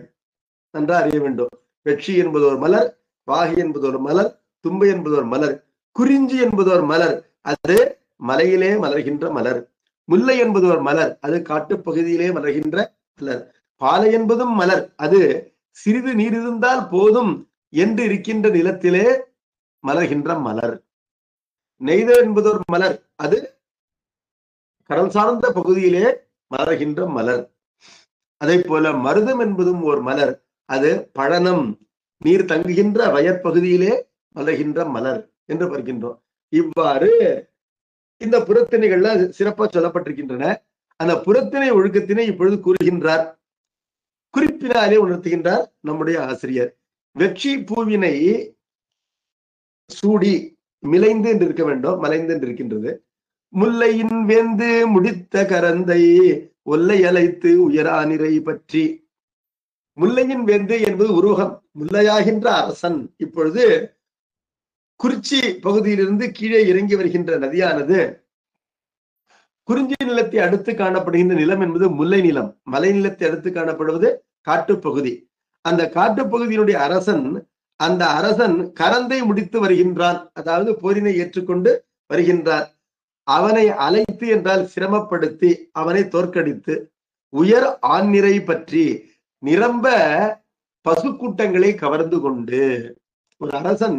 நன்றா அறிய வேண்டும். வெற்றி என்பது ஒரு மலர், வாகை என்பது ஒரு மலர், தும்பை என்பது ஒரு மலர், குறிஞ்சி என்பது ஒரு மலர், அது மலையிலே மலர்கின்ற மலர். முல்லை என்பது ஒரு மலர், அது காட்டுப்பகுதியிலே மலர்கின்ற மலர். பாலை என்பதும் மலர், அது சிறிது நீர் இருந்தால் போதும் என்று இருக்கின்ற நிலத்திலே மலர்கின்ற மலர். நெய்தல் என்பது ஒரு மலர், அது கடல் சார்ந்த பகுதியிலே மலர்கின்ற மலர். அதே போல மருதம் என்பதும் ஒரு மலர், அது பழனம் நீர் தங்குகின்ற வயற்பகுதியிலே மலர்கின்ற மலர் என்று பார்க்கின்றோம். இவ்வாறு இந்த புறத்திணைகள்ல சிறப்பா சொல்லப்பட்டிருக்கின்றன. அந்த புறத்திணை ஒழுக்கத்தினை இப்பொழுது கூறுகின்றார், குறிப்பினாலே உணர்த்துகின்றார் நம்முடைய ஆசிரியர். வெற்றி பூவினை சூடி மிளைந்து என்று இருக்க வேண்டும், மலைந்து என்று இருக்கின்றது. முல்லையின் வேந்து முடித்த கரந்தை ஒல்லை அழைத்து உயரானிரை பற்றி. முல்லையின் வேந்து என்பது உருவகம், முல்லையாகின்ற அரசன். இப்பொழுது குறிச்சி பகுதியிலிருந்து கீழே இறங்கி வருகின்ற நதியானது குறிஞ்சி நிலத்தை அடுத்து காணப்படுகின்ற நிலம் என்பது முல்லை நிலம். மலை நிலத்தை அடுத்து காணப்படுவது காட்டுப்பகுதி. அந்த காட்டுப்பகுதியினுடைய அரசன், அந்த அரசன் கரந்தை முடித்து வருகின்றான், அதாவது போரினை ஏற்றுக்கொண்டு வருகின்றான். அவனை அழைத்து என்றால் சிரமப்படுத்தி அவனை தோற்கடித்து, உயர் ஆண்நிறை பற்றி நிரம்ப பசுக்கூட்டங்களை கவர்ந்து கொண்டு. ஒரு அரசன்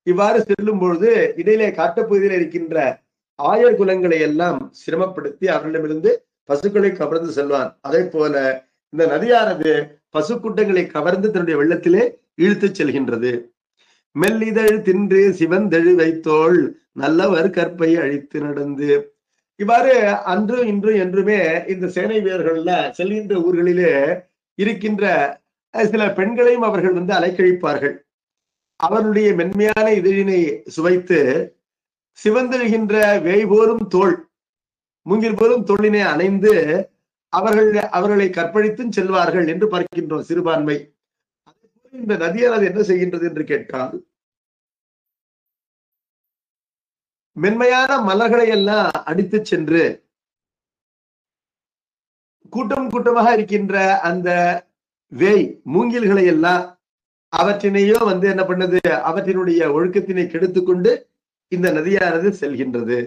இவ்வாறு செல்லும் பொழுது இடையிலே காட்டுப்பகுதியில் இருக்கின்ற ஆயர் குலங்களை எல்லாம் சிரமப்படுத்தி அவர்களிடமிருந்து பசுக்களை கவர்ந்து செல்வான். அதே போல இந்த நதியானது பசுக்கூட்டங்களை கவர்ந்து தன்னுடைய வெள்ளத்திலே இழுத்து செல்கின்றது. மெல்லிதழ் தின்று சிவந்தழு வைத்தோள் நல்லவர் கற்பை அழித்து நடந்து. இவ்வாறு அன்று இன்று என்றுமே இந்த சேனை வீரர்கள்ல செல்கின்ற ஊர்களிலே இருக்கின்ற சில பெண்களையும் அவர்கள் அலைக்கழிப்பார்கள். அவருடைய மென்மையான இதழினை சுவைத்து சிவந்தெழுகின்ற வேய் போலும் தோல், மூங்கில் போலும் தோளினை அணைந்து அவர்களை கற்பழித்தும் செல்வார்கள் என்று பார்க்கின்றோம் சிறுபான்மை. இந்த நதியானது என்ன செய்கின்றது என்று கேட்டால், மென்மையான மலர்களை எல்லாம் அடித்து சென்று கூட்டம் கூட்டமாக இருக்கின்ற அந்த வேய் மூங்கில்களை எல்லாம் அவற்றினையோ என்ன பண்ணது, அவற்றினுடைய ஒழுக்கத்தினை கெடுத்துக்கொண்டு இந்த நதியானது செல்கின்றது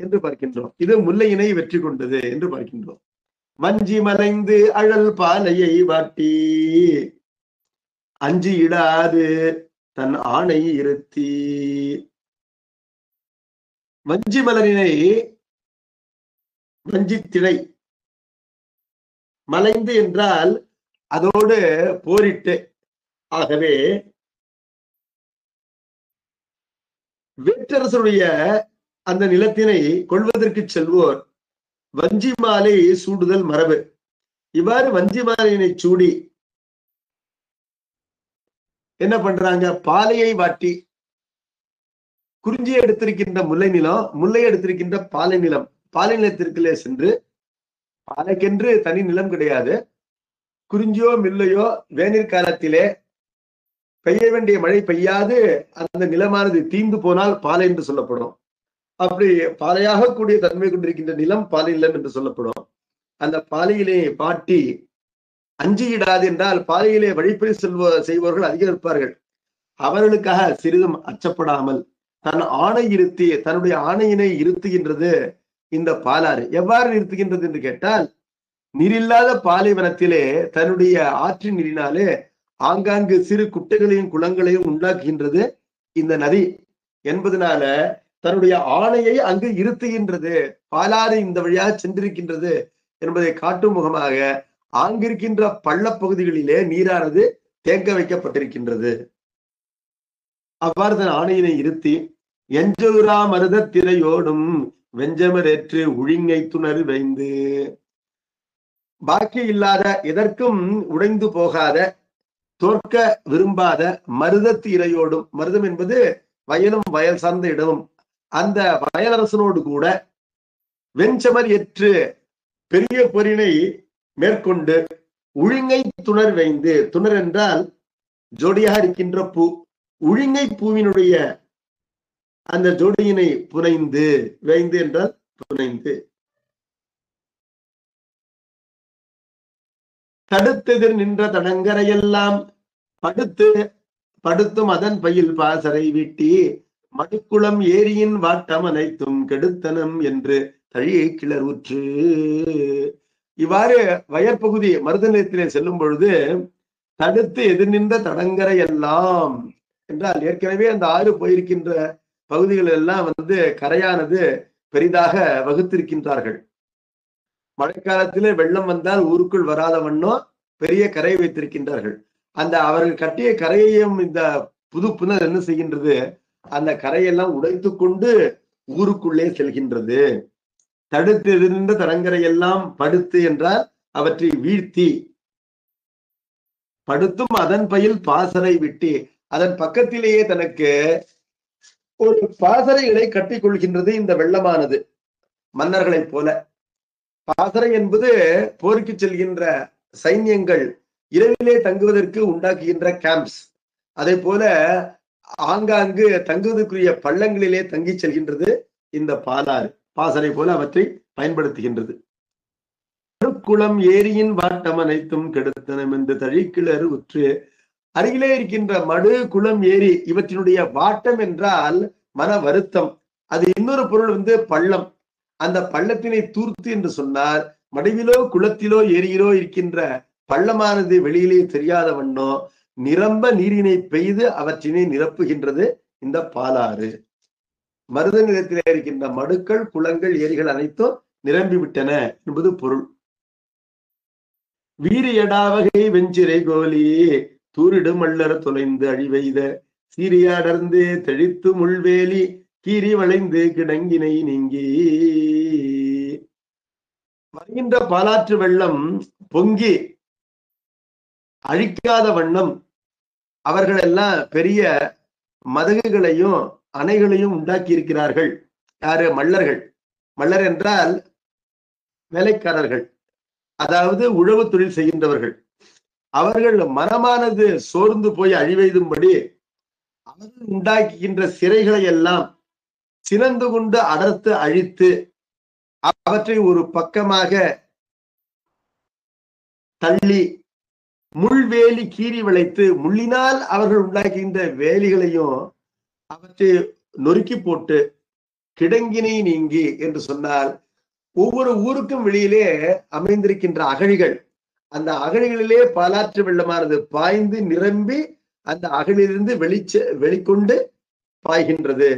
என்று பார்க்கின்றோம். இது முல்லையினை வெற்றி கொண்டது என்று பார்க்கின்றோம். வஞ்சி மலைந்து அழல் பாலையை வாட்டி அஞ்சி இடாது தன் ஆணை இருத்தி. வஞ்சி மலரினை வஞ்சித்திணை, மலைந்து என்றால் அதோடு போரிட்டு. ஆகவே வேற்றரசருடைய அந்த நிலத்தினை கொள்வதற்கு செல்வோர் வஞ்சி மாலை சூடுதல் மரபு. இவ்வாறு வஞ்சி மாலையினை சூடி என்ன பண்றாங்க, பாலையை வாட்டி. குறிஞ்சியை எடுத்திருக்கின்ற முல்லை நிலம், முல்லை எடுத்திருக்கின்ற பாலை நிலம், பாலை நிலத்திற்குள்ளே சென்று, பாலைக்கென்று தனி நிலம் கிடையாது. குறிஞ்சியோ மில்லையோ வேநீர் காலத்திலே பெய்ய வேண்டிய மழை பெய்யாது அந்த நிலமானது தீந்து போனால் பாலை என்று சொல்லப்படும். அப்படி பாலையாக கூடிய தன்மை கொண்டிருக்கின்ற நிலம் பாலை நிலம் என்று சொல்லப்படும். அந்த பாலையிலே பாட்டி அஞ்சி இடாது என்றால் பாலையிலே வழிப்பறி செய்பவர்கள் அதிகம் இருப்பார்கள். அவர்களுக்காக சிறிதும் அச்சப்படாமல் தன் ஆணை இருத்தி தன்னுடைய ஆணையினை இருத்துகின்றது இந்த பாலாறு. எவ்வாறு நிறுத்துகின்றது என்று கேட்டால், நீரில்லாத பாலைவனத்திலே தன்னுடைய ஆற்றின் நீரினாலே ஆங்காங்கு சிறு குட்டைகளையும் குளங்களையும் உண்டாக்குகின்றது இந்த நதி என்பதனால தன்னுடைய ஆணையை அங்கு இருத்துகின்றது. பாலாறு இந்த வழியாக சென்றிருக்கின்றது என்பதை காட்டும் முகமாக ஆங்கிருக்கின்ற பள்ளப்பகுதிகளிலே நீரானது தேக்க வைக்கப்பட்டிருக்கின்றது. அவ்வாறு தன் ஆணையினை இருத்தி எஞ்சவுரா மருத திரையோடும் வெஞ்சமரேற்று உழிங்கை துணர் வைந்து, பாக்கி இல்லாத எதற்கும் உடைந்து போகாத தோற்க விரும்பாத மருதத்து இரையோடும், மருதம் என்பது வயலும் வயல் சார்ந்த இடமும், அந்த வயலரசனோடு கூட வெஞ்சமர் ஏற்று பெரிய பொறினை மேற்கொண்டு உழிங்கை துணர் வைந்து, துணர் என்றால் ஜோடியாக இருக்கின்ற பூ, உழிங்கை பூவினுடைய அந்த ஜோடியினை புனைந்து, வைந்து என்றால் புனைந்து, தடுத்தெதிர் நின்ற தடங்கரையெல்லாம் படுத்தும் அதன் பயில் பாசறை வீட்டி மடுக்குளம் ஏரியின் வாட்டம் அனைத்தும் கெடுத்தனம் என்று தழியை கிளர்வுற்று. இவ்வாறு வயற்பகுதி மருத நிலத்திலே செல்லும் பொழுது தடுத்து எதிர் நின்ற தடங்கரை எல்லாம் என்றால், ஏற்கனவே அந்த ஆறு போயிருக்கின்ற பகுதிகள் எல்லாம் கரையானது பெரிதாக வகுத்திருக்கின்றார்கள். மழைக்காலத்திலே வெள்ளம் வந்தால் ஊருக்குள் வராத வண்ணம் பெரிய கரை வைத்திருக்கின்றார்கள். அந்த அவர்கள் கட்டிய கரையையும் இந்த புது புனல் என்ன செய்கின்றது, அந்த கரையெல்லாம் உடைத்து கொண்டு ஊருக்குள்ளே செல்கின்றது. தடுத்து எதிர்ந்த தடங்கரை எல்லாம் படுத்து என்றால் அவற்றை வீழ்த்தி, படுத்தும் அதன் பயில் பாசறை விட்டு, அதன் பக்கத்திலேயே தனக்கு ஒரு பாசறைகளை கட்டிக் கொள்கின்றது இந்த வெள்ளமானது. மன்னர்களைப் போல பாசறை என்பது போருக்கு செல்கின்ற சைன்யங்கள் இரவிலே தங்குவதற்கு உண்டாக்குகின்ற கேம்ப்ஸ். அதே போல ஆங்காங்கு தங்குவதற்குரிய பள்ளங்களிலே தங்கி செல்கின்றது இந்த பாலாறு. பாசறை போல அவற்றை பயன்படுத்துகின்றது. குளம் ஏரியின் வாட்டம் அனைத்தும் கெடுத்தனம் என்று தழிக்கிளர் உற்று, அருகிலே இருக்கின்ற மடு குளம் ஏரி இவற்றினுடைய வாட்டம் என்றால் மன வருத்தம். அது இன்னொரு பொருள் பள்ளம். அந்த பள்ளத்தினை தூர்த்து என்று சொன்னால் மடுவிலோ குளத்திலோ ஏரியிலோ இருக்கின்ற பள்ளமானது வெளியிலே தெரியாத வண்ணோ நிரம்ப நீரினை பெய்து அவற்றினை நிரப்புகின்றது இந்த பாலாறு. மருத நிலத்திலே இருக்கின்ற மடுக்கள் குளங்கள் ஏரிகள் அனைத்தும் நிரம்பிவிட்டன என்பது பொருள். வீரியடாவகை வெஞ்சிரை கோலி தூரிடு மல்லற தொலைந்து அழிவெய்த சீரியடர்ந்து தெளித்து முள்வேலி கீரி வளைந்து கிடங்கினை நீங்கி. வருகின்ற பாலாற்று வெள்ளம் பொங்கி அழிக்காத வண்ணம் அவர்கள் எல்லாம் பெரிய மதகுகளையும் அணைகளையும் உண்டாக்கி இருக்கிறார்கள். யாரு? மல்லர்கள். மல்லர் என்றால் வேலைக்காரர்கள், அதாவது உழவு தொழில் செய்கின்றவர்கள். அவர்கள் மனமானது சோர்ந்து போய் அழிவெய்தும்படி அவர்கள் உண்டாக்குகின்ற சிறைகளை எல்லாம் சினந்து கொண்டு அடர்த்து அழித்து அவற்றை ஒரு பக்கமாக தள்ளி முள்வேலி கீறி வளைத்து, முள்ளினால் அவர்கள் உண்டாக்குகின்ற வேலிகளையும் அவற்றை நொறுக்கி போட்டு கிடங்கினை நீங்கி என்று சொன்னால், ஒவ்வொரு ஊருக்கும் வெளியிலே அமைந்திருக்கின்ற அகழிகள், அந்த அகழிகளிலே பாலாற்று வெள்ளமானது பாய்ந்து நிரம்பி அந்த அகழிலிருந்து வெளிக்கொண்டு பாய்கின்றது.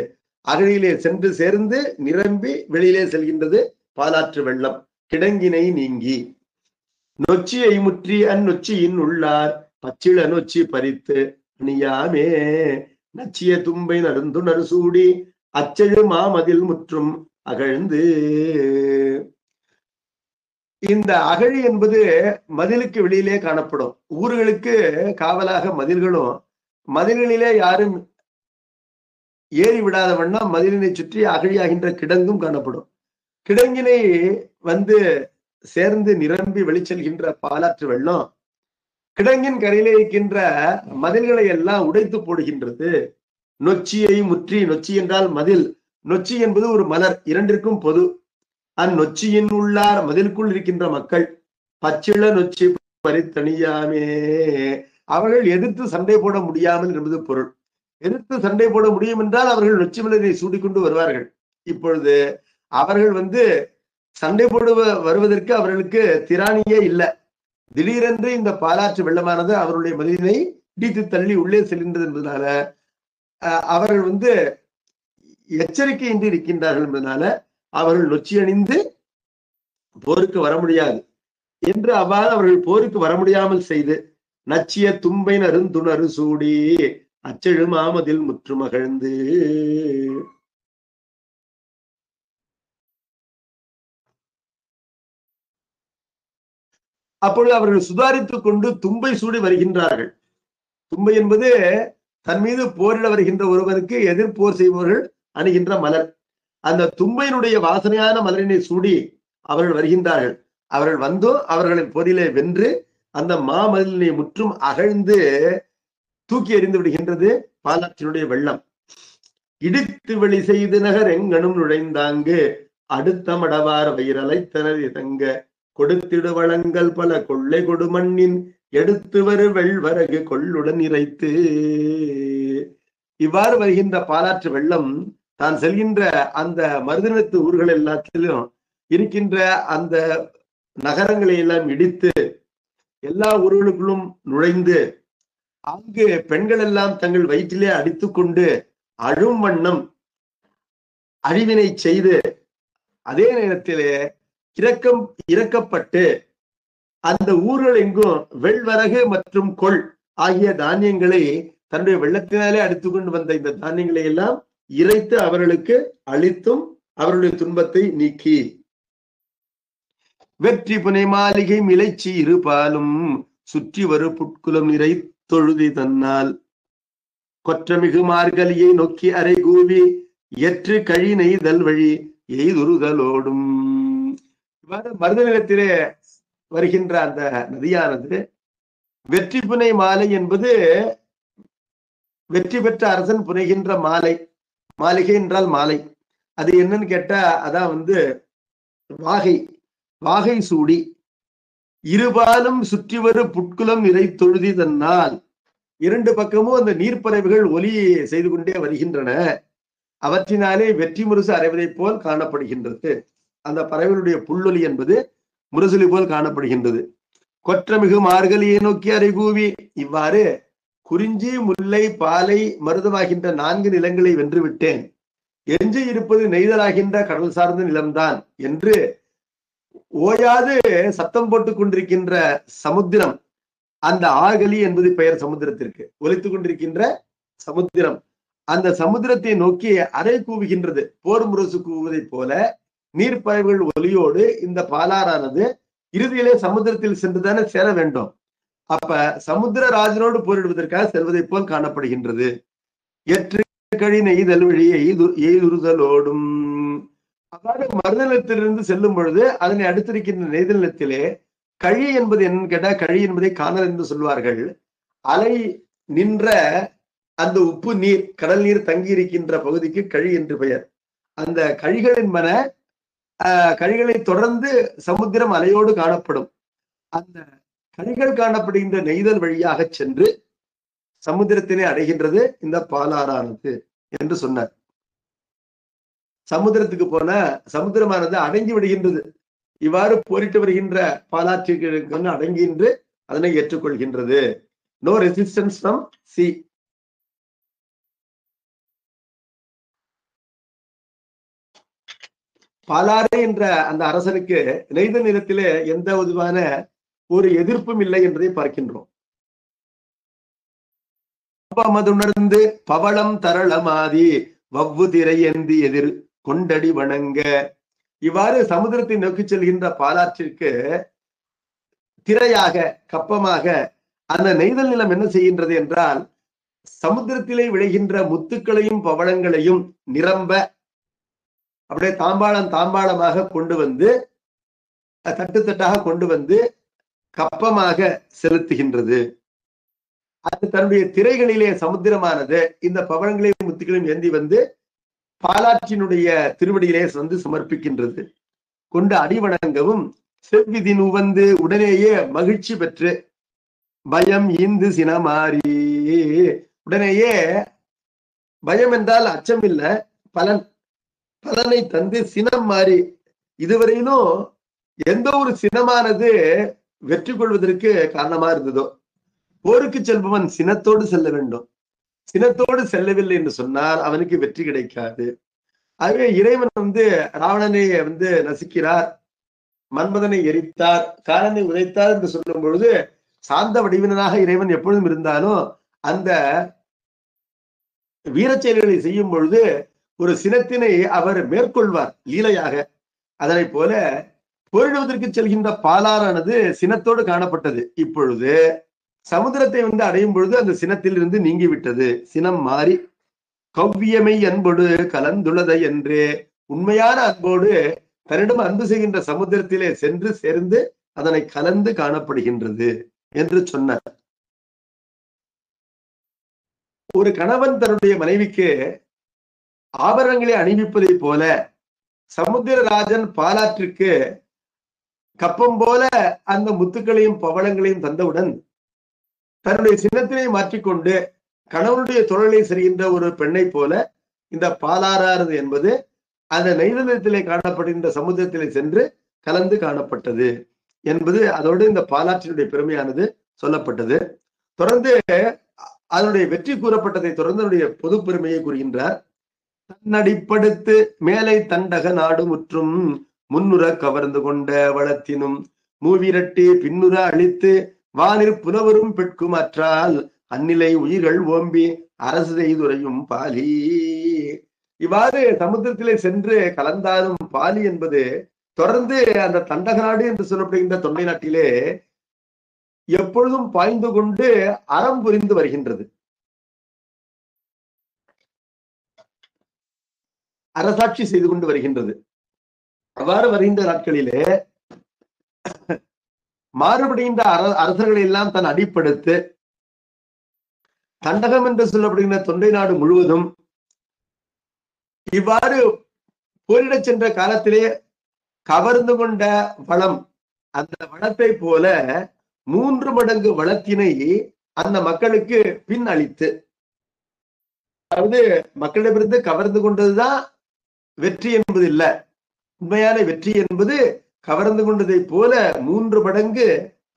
அகழியிலே சென்று சேர்ந்து நிரம்பி வெளியிலே செல்கின்றது பாலாற்று வெள்ளம். கிடங்கினை நீங்கி நொச்சியை முற்றி அந்நொச்சியின் உள்ளார் பச்சிள நொச்சி பறித்து அணியாமே நச்சிய தும்பை நறுந்துணர் சூடி அச்செழு மாமதில் முற்றும் அகழ்ந்து. இந்த அகழி என்பது மதிலுக்கு வெளியிலே காணப்படும். ஊர்களுக்கு காவலாக மதில்களும், மதில்களிலே யாரும் ஏறி விடாத வண்ணம் மதிலினை சுற்றி அகழியாகின்ற கிடங்கும் காணப்படும். கிடங்கினை சேர்ந்து நிரம்பி வெளிச்செல்கின்ற பாலாற்று வெள்ளம் கிடங்கின் கரையிலே இருக்கின்ற மதில்களை எல்லாம் உடைத்து போடுகின்றது. நொச்சியை முற்றி, நொச்சி என்றால் மதில், நொச்சி என்பது ஒரு மலர், இரண்டிற்கும் பொது. அந்நொச்சியின் உள்ளார் மதிலுக்குள் இருக்கின்ற மக்கள் பச்சிள நொச்சி பறித்தணியாமே, அவர்கள் எதிர்த்து சண்டை போட முடியாமல் என்பது பொருள். எதிர்த்து சண்டை போட முடியும் என்றால் அவர்கள் நொச்சி மலரை சூடிக்கொண்டு வருவார்கள். இப்பொழுது அவர்கள் சண்டை போட வருவதற்கு அவர்களுக்கு திராணியே இல்லை. திடீரென்று இந்த பாலாற்று வெள்ளமானது அவருடைய மதியினை இடித்து தள்ளி உள்ளே செல்கின்றது என்பதனால அவர்கள் எச்சரிக்கையின்றி இருக்கின்றார்கள் என்பதனால அவர்கள் நொச்சி அணிந்து போருக்கு வர முடியாது என்று அவ்வாறு அவர்கள் போருக்கு வர முடியாமல் செய்து நச்சிய தும்பை நருந்துணரு சூடி அச்செழு மாமதில் முற்று மகிழ்ந்து அப்பொழுது அவர்கள் சுதாரித்துக் கொண்டு தும்பை சூடி வருகின்றார்கள். தும்பை என்பது தன் மீது போரிட வருகின்ற ஒருவருக்கு எதிர்போர் செய்பவர்கள் அணுகின்ற மலர். அந்த தும்பையினுடைய வாசனையான மலரினை சூடி அவர்கள் வருகின்றார்கள். அவர்கள் வந்தும் அவர்களின் போரிலே வென்று அந்த மாமதிலினை முற்றும் அகழ்ந்து தூக்கி எறிந்து விடுகின்றது பாலாற்றினுடைய வெள்ளம். இடித்து வெளி செய்து நகர் எங்கனும் நுழைந்தாங்கு அடுத்த மடவார வயிறலைத்தனர் இறங்க கொடுத்திடு வளங்கள் பல கொள்ளை கொடு மண்ணின் எடுத்து வரு வெள்வரகு கொள்ளுடன் இறைத்து. இவ்வாறு வருகின்ற பாலாற்று வெள்ளம் தான் செல்கின்ற அந்த மருதினத்து ஊர்கள் எல்லாத்திலும் இருக்கின்ற அந்த நகரங்களை எல்லாம் இடித்து எல்லா ஊர்களுக்குள்ளும் நுழைந்து அங்கு பெண்கள் எல்லாம் தங்கள் வயிற்றிலே அடித்துக் கொண்டு அழும் வண்ணம் அழிவினை செய்து அதே நேரத்திலே இறக்கப்பட்டு அந்த ஊர்கள் எங்கும் வெள்வரகு மற்றும் கொள் ஆகிய தானியங்களை தன்னுடைய வெள்ளத்தினாலே அடித்துக் கொண்டு வந்த இந்த தானியங்களை எல்லாம் இறைத்து அவர்களுக்கு அளித்தும் அவருடைய துன்பத்தை நீக்கி வெற்றி புனை மாளிகை மிளைச்சி இருபாலும் சுற்றி வரு புட்குலம் நிறை தொழுதி தன்னால் கொற்றமிகு மார்கலியை நோக்கி அரை கூவி எற்று கழி நெய்தல் வழி எய்துறுதலோடும். இவ்வாறு மருத நிலத்திலே வருகின்ற அந்த நதியானது வெற்றி புனை மாலை என்பது வெற்றி பெற்ற அரசன் புனைகின்ற மாலை. மாளிகை என்றால் மாலை. அது என்னன்னு கேட்டா அதான் வாகை சூடி இருபாலும் சுற்றி வரு புட்குலம் நிறை தொழுதி தன்னால் இரண்டு பக்கமும் அந்த நீர்ப்பறவைகள் ஒலி செய்து கொண்டே வருகின்றன. அவற்றினாலே வெற்றி முரசு அறைவதை போல் காணப்படுகின்றது. அந்த பறவைகளுடைய புல்லொலி என்பது முரசொலி போல் காணப்படுகின்றது. கொற்றமிகு மார்கலியை நோக்கி அறைகூவி இவ்வாறு குறிஞ்சி முல்லை பாலை மருதமாகின்ற 4 நிலங்களை வென்றுவிட்டேன், எஞ்சி இருப்பது நெய்தலாகின்ற கடல் சார்ந்த நிலம்தான் என்று ஓயாது சத்தம் போட்டுக் கொண்டிருக்கின்ற சமுத்திரம், அந்த ஆகலி என்பது பெயர் சமுத்திரத்திற்கு, ஒலித்துக் கொண்டிருக்கின்ற சமுத்திரம், அந்த சமுத்திரத்தை நோக்கி அறை கூவுகின்றது. போர் முரசு கூவுவதை போல நீர்ப்பறவைகள் ஒலியோடு இந்த பாலாறானது இறுதியிலே சமுத்திரத்தில் சென்றுதானே சேர வேண்டும். அப்ப சமுத்திர ராஜனோடு போரிடுவதற்காக செல்வதை போல் காணப்படுகின்றது. எற்று கழி நெய்தல் வழி எய்துறுதலோடும். அவ்வாறு மருதநிலத்திலிருந்து செல்லும் பொழுது அதனை அடுத்திருக்கின்ற நெய்தல் நிலத்திலே கழி என்பது என்னன்னு கேட்டா, கழி என்பதை காணல் என்று சொல்வார்கள். அலை நின்ற அந்த உப்பு நீர், கடல் நீர் தங்கி இருக்கின்ற பகுதிக்கு கழி என்று பெயர். அந்த கழிகள் என்பன கழிகளை தொடர்ந்து சமுத்திரம் அலையோடு காணப்படும். அந்த கழிகள் காணப்படுகின்ற நெய்தல் வழியாக சென்று சமுத்திரத்திலே அடைகின்றது இந்த பாலாறானது என்று சொன்னார். சமுத்திரத்துக்கு போன சமுத்திரமானது அடங்கி விடுகின்றது. இவ்வாறு போரிட்டு வருகின்ற பாலாற்றிற்கு அடங்கின்று அதனை ஏற்றுக்கொள்கின்றது. No resistance from C. பாலாறு என்ற அந்த அரசனுக்கு நெய்தல் நிலத்திலே எந்த விதமான ஒரு எதிர்ப்பும் இல்லை என்பதை பார்க்கின்றோம். உணர்ந்து பவளம் தரளமாதி வவ்வு திரை ஏந்தி எதிர் கொண்டடி வணங்க. இவ்வாறு சமுத்திரத்தை நோக்கி செல்கின்ற பாலாற்றிற்கு திரையாக கப்பமாக அந்த நெய்தல் நிலம் என்ன செய்கின்றது என்றால், சமுத்திரத்திலே விளைகின்ற முத்துக்களையும் பவளங்களையும் நிரம்ப அப்படியே தாம்பாளமாக கொண்டு வந்து தட்டு தட்டாக கொண்டு வந்து கப்பமாக செலுத்துகின்றது. அது தன்னுடைய திரைகளிலே சமுத்திரமானது இந்த பவளங்களையும் முத்துக்களையும் ஏந்தி வந்து பாலாற்றினுடைய திருவடியிலே வந்து சமர்ப்பிக்கின்றது. கொண்டு அடிவணங்கவும் செவ்விதின் உவந்து உடனேயே மகிழ்ச்சி பெற்று பயம் ஈந்து சினமாறி, உடனேயே பயம் என்றால் அச்சம் இல்ல, பலன். பலனை தந்து சினம் மாறி இதுவரையிலும் எந்த ஒரு சினமானது வெற்றி கொள்வதற்கு காரணமா இருந்ததோ. போருக்கு செல்பவன் சினத்தோடு செல்ல வேண்டும். சினத்தோடு செல்லவில்லை என்று சொன்னால் அவனுக்கு வெற்றி கிடைக்காது. ஆகவே இறைவன் ராவணனை நசுக்கிறார், மன்மதனை எரித்தார், காலனை உதைத்தார் என்று சொல்லும் பொழுது சாந்த வடிவினராக இறைவன் எப்பொழுதும் இருந்தாலும் அந்த வீரச் செயல்களை செய்யும் பொழுது ஒரு சினத்தினை அவர் மேற்கொள்வார் லீலையாக. அதனை போல போரிடுவதற்கு செல்கின்ற பாலாறானது சினத்தோடு காணப்பட்டது. இப்பொழுது சமுத்திரத்தை அடையும் பொழுது அந்த சினத்தில் இருந்து நீங்கிவிட்டது. சினம் மாறி கவ்வியமை அன்போடு கலந்துள்ளதை என்றே உண்மையான அன்போடு தன்னிடம் அன்பு செய்கின்ற சமுத்திரத்திலே சென்று சேர்ந்து அதனை கலந்து காணப்படுகின்றது என்று சொன்னார். ஒரு கணவன் தன்னுடைய மனைவிக்கு ஆபரணங்களை அணிவிப்பதை போல சமுத்திரராஜன் பாலாற்றுக்கு கப்பம் போல அந்த முத்துக்களையும் பவளங்களையும் தந்தவுடன் தன்னுடைய சின்னத்தினை மாற்றிக்கொண்டு கணவனுடைய தொழிலை செய்கின்ற ஒரு பெண்ணை போல இந்த பாலாறு என்பது அந்த நெய்தளத்திலே காணப்படுகின்ற சமுத்திரத்திலே சென்று கலந்து காணப்பட்டது என்பது அதோடு இந்த பாலாற்றினுடைய பெருமையானது சொல்லப்பட்டது. தொடர்ந்து அதனுடைய வெற்றி கூறப்பட்டதை தொடர்ந்து அதனுடைய பொது பெருமையை கூறுகின்றார். தன்னடிப்படுத்து மேலை தண்டக நாடு முற்றும் முன்னுற கவர்ந்து கொண்ட வளத்தினும் மூவிரட்டி பின்னுற அழித்து வானிற் புலவரும் பெட்கும் அற்றால் அந்நிலை உயிர்கள் ஓம்பி அரசு செய்துரையும் பாலி. இவ்வாறு சமுத்திரத்திலே சென்று கலந்தாலும் பாலி என்பது தொடர்ந்து அந்த தண்டக நாடு என்று சொல்லப்படுகின்ற தொண்டை நாட்டிலே எப்பொழுதும் பாய்ந்து கொண்டு அறம் புரிந்து வருகின்றது, அரசாட்சி செய்து கொண்டு வருகின்றது. அவ்வாறு வருகின்ற நாட்களிலே மாறுபடுகின்ற அரசர்களை எல்லாம் தன் அடிப்படுத்து தண்டகம் என்று சொல்லப்படுகின்ற தொண்டை நாடு முழுவதும் இவ்வாறு போரிடச் சென்ற காலத்திலே கவர்ந்து கொண்ட வளம், அந்த வளத்தை போல 3 மடங்கு வளத்தினை அந்த மக்களுக்கு பின் அளித்து, அதாவது மக்களிடமிருந்து கவர்ந்து கொண்டதுதான் வெற்றி என்பது இல்லை. உண்மையான வெற்றி என்பது கவர்ந்து கொண்டதை போல 3 மடங்கு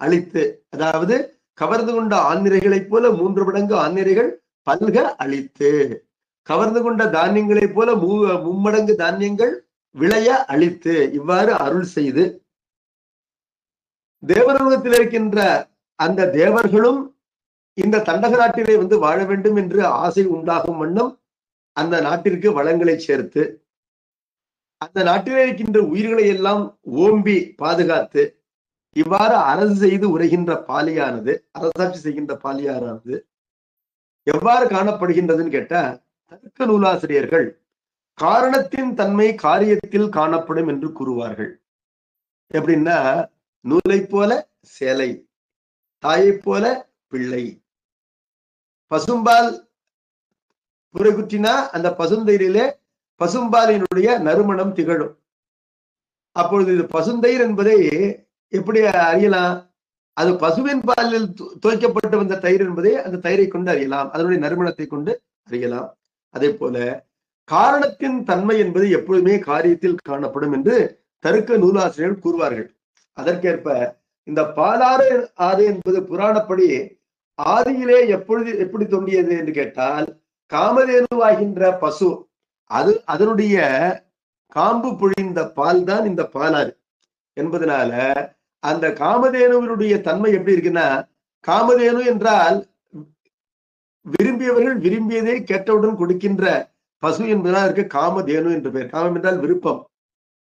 அளித்து, அதாவது கவர்ந்து கொண்ட ஆண்நிறைகளைப் போல 3 மடங்கு ஆண்நிறைகள் பல்க அளித்து, கவர்ந்து கொண்ட தானியங்களைப் போல 3 மடங்கு தானியங்கள் விளைய அளித்து, இவ்வாறு அருள் செய்து தேவருலகத்தில் இருக்கின்ற அந்த தேவர்களும் இந்த தண்டக நாட்டிலே வாழ வேண்டும் என்று ஆசை உண்டாகும் வண்ணம் அந்த நாட்டிற்கு வளங்களை சேர்த்து அந்த நாட்டிலே இருக்கின்ற உயிர்களை எல்லாம் ஓம்பி பாதுகாத்து இவ்வாறு அரசு செய்து உரைகின்ற பாலியானது, அரசாட்சி செய்கின்ற பாலியாரானது எவ்வாறு காணப்படுகின்றதுன்னு கேட்டா, தர்க்க நூலாசிரியர்கள் காரணத்தின் தன்மை காரியத்தில் காணப்படும் என்று கூறுவார்கள். எப்படின்னா, நூலை போல சேலை, தாயை போல பிள்ளை. பசும்பால் புரைகுற்றினா அந்த பசுந்தயிரிலே பசும்பாலினுடைய நறுமணம் திகழும். அப்பொழுது இது பசுந்தயிர் என்பதை எப்படி அறியலாம்? அது பசுவின் பாலில் துவைக்கப்பட்டு வந்த தயிர் என்பதை அந்த தயிரை கொண்டு அறியலாம், அதனுடைய நறுமணத்தை கொண்டு அறியலாம். அதே போல காரணத்தின் தன்மை என்பது எப்பொழுதுமே காரியத்தில் காணப்படும் என்று தருக்க நூலாசிரியர்கள் கூறுவார்கள். அதற்கேற்ப இந்த பாலாறு ஆறு என்பது புராணப்படி ஆதியிலே எப்படி தோன்றியது என்று கேட்டால், காமதேனுவாகின்ற பசு அதனுடைய காம்பு பொழிந்த பால் தான் இந்த பாலாறு என்பதனால அந்த காமதேனுவினுடைய தன்மை எப்படி இருக்குன்னா, காமதேனு என்றால் விரும்பியவர்கள் விரும்பியதை கேட்டவுடன் கொடுக்கின்ற பசு என்பதனால் இருக்கு காமதேனு என்று பெயர். காமம் என்றால் விருப்பம்,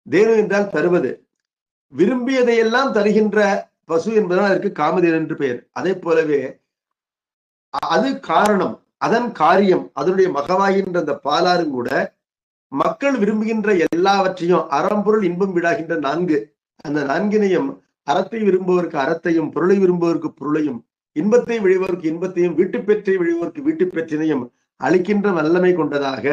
தேனு என்றால் தருவது, விரும்பியதையெல்லாம் தருகின்ற பசு என்பதனால் இருக்கு காமதேனு என்று பெயர். அதே போலவே அது காரணம், அதன் காரியம், அதனுடைய மகவாகின்ற அந்த பாலாரும் கூட மக்கள் விரும்புகின்ற எல்லாவற்றையும் அறம்பொருள் இன்பம் விடாகின்ற 4, அந்த 4னையும் அறத்தை விரும்புவதற்கு அறத்தையும், பொருளை விரும்புவதற்கு பொருளையும், இன்பத்தை விழைவதற்கு இன்பத்தையும், வீட்டுப்பெற்றை விழைவதற்கு வீட்டுப்பெற்றினையும் அளிக்கின்ற வல்லமை கொண்டதாக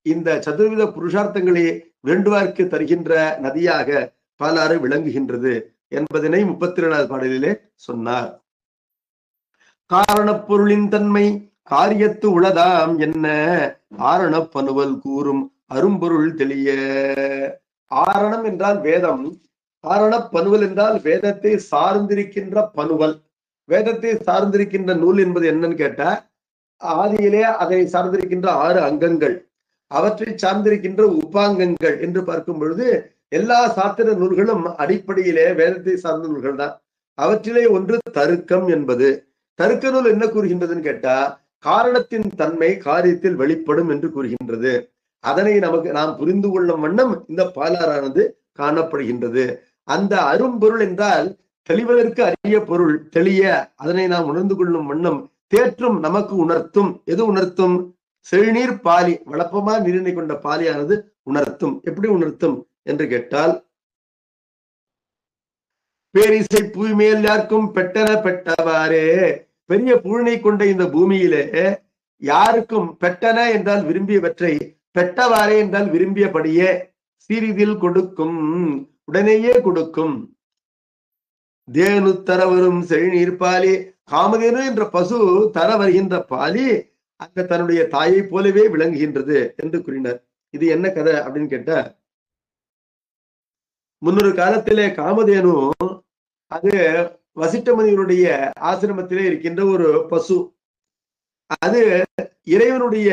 இந்த சதுர்வித புருஷார்த்தங்களே வேண்டுவார்க்கு தருகின்ற நதியாக பாலாறு விளங்குகின்றது என்பதனை 32வது பாடலிலே சொன்னார். காரணப் பொருளின் தன்மை காரியத்து உளதாம் என்ன ஆரண பனுவல் கூறும் அரும்பொருள் தெளிய. ஆரணம் என்றால் வேதம், ஆரண பனுவல் என்றால் வேதத்தை சார்ந்திருக்கின்ற பனுவல். வேதத்தை சார்ந்திருக்கின்ற நூல் என்பது என்னன்னு கேட்டா, ஆதியிலே அதை சார்ந்திருக்கின்ற 6 அங்கங்கள், அவற்றை சார்ந்திருக்கின்ற உபாங்கங்கள் என்று பார்க்கும் பொழுது எல்லா சாத்திர நூல்களும் அடிப்படையிலே வேதத்தை சார்ந்த நூல்கள் தான். அவற்றிலே ஒன்று தருக்கம் என்பது. தருக்க நூல் என்ன கூறுகின்றதுன்னு கேட்டா, காரணத்தின் தன்மை காரியத்தில் வெளிப்படும் என்று கூறுகின்றது. அதனை நாம் புரிந்து கொள்ளும் வண்ணம் இந்த பாலாறானது காணப்படுகின்றது. அந்த அரும்பொருள் என்றால் தெளிவதற்கு அரிய பொருள், தெளிய, அதனை நாம் உணர்ந்து கொள்ளும் வண்ணம் தேற்றும், நமக்கு உணர்த்தும். எது உணர்த்தும்? செழுநீர் பாலி, வளப்பமா நீரினை கொண்ட பாலியானது உணர்த்தும். எப்படி உணர்த்தும் என்று கேட்டால், பேரிசை பூமி மேல் யாருக்கும் பெட்டன பெட்டவாறே. பெரிய பூனை கொண்ட இந்த பூமியிலே யாருக்கும் பெட்டன என்றால் விரும்பியவற்றை, பெட்டவாறே என்றால் விரும்பியபடியே, சிறிதில் கொடுக்கும், உடனேயே கொடுக்கும். தேனு தர வரும் செழுநீர் பாலி, காமதேனு என்ற பசு தர வருகின்ற பாலி அங்க தன்னுடைய தாயை போலவே விளங்குகின்றது என்று கூறினார். இது என்ன கதை அப்படின்னு கேட்டா, முன்னொரு காலத்திலே காமதேனு அது வசிட்ட முனிவருடைய ஆசிரமத்திலே இருக்கின்ற ஒரு பசு. அது இறைவனுடைய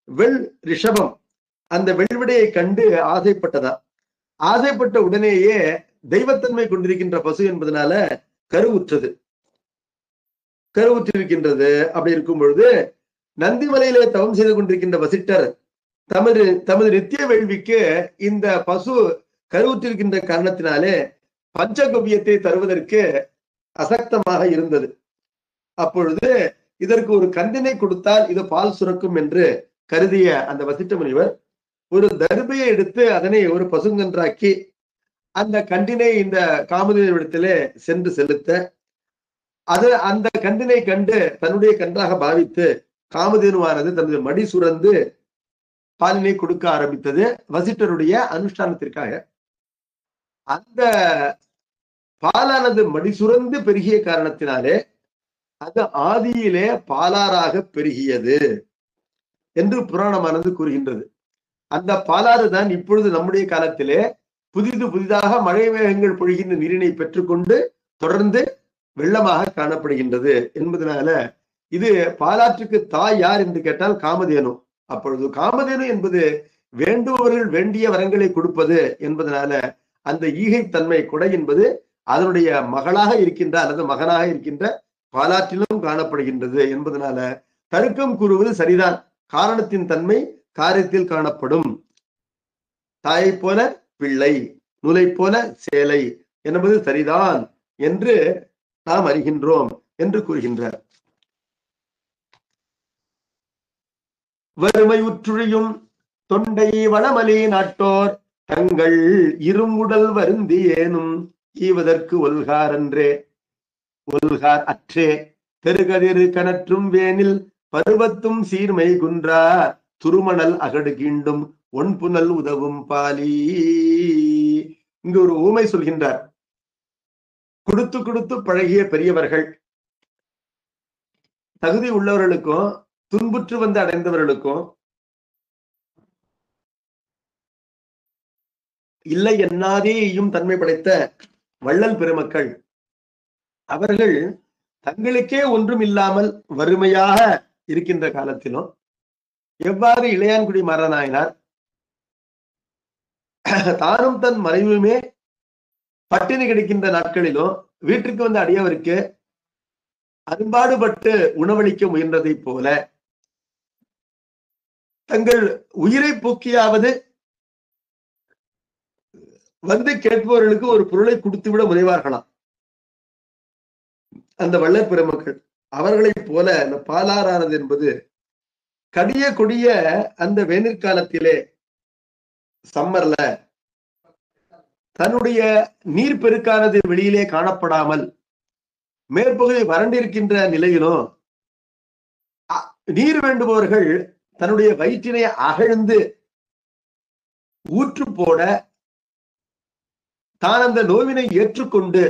வெள் ரிஷபம், அந்த வெள்விடையை கண்டு ஆசைப்பட்டதா. ஆசைப்பட்ட உடனேயே தெய்வத்தன்மை கொண்டிருக்கின்ற பசு என்பதனால கருவுற்றது, கருவுற்றிருக்கின்றது. அப்படி இருக்கும் பொழுது நந்திமலையிலே தவம் செய்து கொண்டிருக்கின்ற வசிட்டர் தமது நித்திய வேள்விக்கு இந்த பசு கருவுற்றிருக்கின்ற காரணத்தினாலே பஞ்சகவ்யத்தை தருவதற்கு அசக்தமாக இருந்தது. அப்பொழுது இதற்கு ஒரு கன்றினை கொடுத்தால் இது பால் சுரக்கும் என்று கருதிய அந்த வசிட்ட முனிவர் ஒரு தர்பையை எடுத்து அதனை ஒரு பசுங்கன்றாக்கி அந்த கன்றினை இந்த காமதேனுவிடத்திலே சென்று செலுத்த, அது அந்த கன்றினை கண்டு தன்னுடைய கன்றாக பாவித்து காமதேனுவானது தனது மடி சுரந்து பாலினை கொடுக்க ஆரம்பித்தது வசிட்டருடைய அனுஷ்டானத்திற்காக. அந்த பாலானது மடி சுரந்து பெருகிய காரணத்தினாலே அது ஆதியிலே பாலாறாக பெருகியது என்று புராணமானது கூறுகின்றது. அந்த பாலாறு தான் இப்பொழுது நம்முடைய காலத்திலே புதிதாக மழை மேகங்கள் பொழிகின்ற நீரினை பெற்றுக்கொண்டு தொடர்ந்து வெள்ளமாக காணப்படுகின்றது என்பதனால இது பாலாற்றுக்கு தாய் யார் என்று கேட்டால் காமதேனு. அப்பொழுது காமதேனு என்பது வேண்டுபவர்கள் வேண்டிய வரங்களை கொடுப்பது என்பதனால அந்த ஈகை தன்மை கொடை என்பது அதனுடைய மகளாக இருக்கின்ற அல்லது மகனாக இருக்கின்ற பாலாற்றிலும் காணப்படுகின்றது என்பதனால தருக்கம் கூறுவது சரிதான். காரணத்தின் தன்மை காரியத்தில் காணப்படும். தாயை போல பிள்ளை, நூலை போல சேலை என்பது சரிதான் என்று நாம் அறிகின்றோம் என்று கூறுகின்றார். வறுமை உற்றுழியும் தொண்டை வளமலி நாட்டோர் தங்கள் இருமுடல் வருந்தி ஏனும் ஈவதற்கு ஒல்கார் அன்றே, ஒல்கார் அற்றே தெருகதிர் கனற்றும் வேனில் பருவத்தும் சீர்மை குன்றா துருமணல் அகடு கீண்டும் ஒன்புனல் உதவும் பாலி. இங்கு ஒரு ஊமை சொல்கின்றார். கொடுத்து கொடுத்து பழகிய பெரியவர்கள் தகுதி உள்ளவர்களுக்கும் துன்புற்று வந்து அடைந்தவர்களுக்கும் இல்லை என்னாதேயும் தன்மை படைத்த வள்ளல் பெருமக்கள் அவர்கள் தங்களுக்கே ஒன்றும் இல்லாமல் வறுமையாக இருக்கின்ற காலத்திலும் எவ்வாறு இளையான்குடி மாறனாயினார் தானும் தன் மனைவியுமே பட்டினி கிடைக்கின்ற நாட்களிலும் வீட்டிற்கு வந்த அடியவருக்கு அன்பாடுபட்டு உணவளிக்க முயன்றதை போல தங்கள் உயிரை போக்கியாவது வந்து கேட்பவர்களுக்கு ஒரு பொருளை கொடுத்துவிட முனைவார்களாம் அந்த வள்ளற் பெருமக்கள். அவர்களை போல அந்த பாலாறானது என்பது கடிய கொடிய அந்த வேநீர்காலத்திலே சம்மர்ல தன்னுடைய நீர் பெருக்கானது வெளியிலே காணப்படாமல் மேற்பகுதி வறண்டிருக்கின்ற நிலையிலும் நீர் வேண்டுபவர்கள் தன்னுடைய வயிற்றினை அகழ்ந்து ஊற்று போட தான் அந்த நோவினை ஏற்றுக்கொண்டு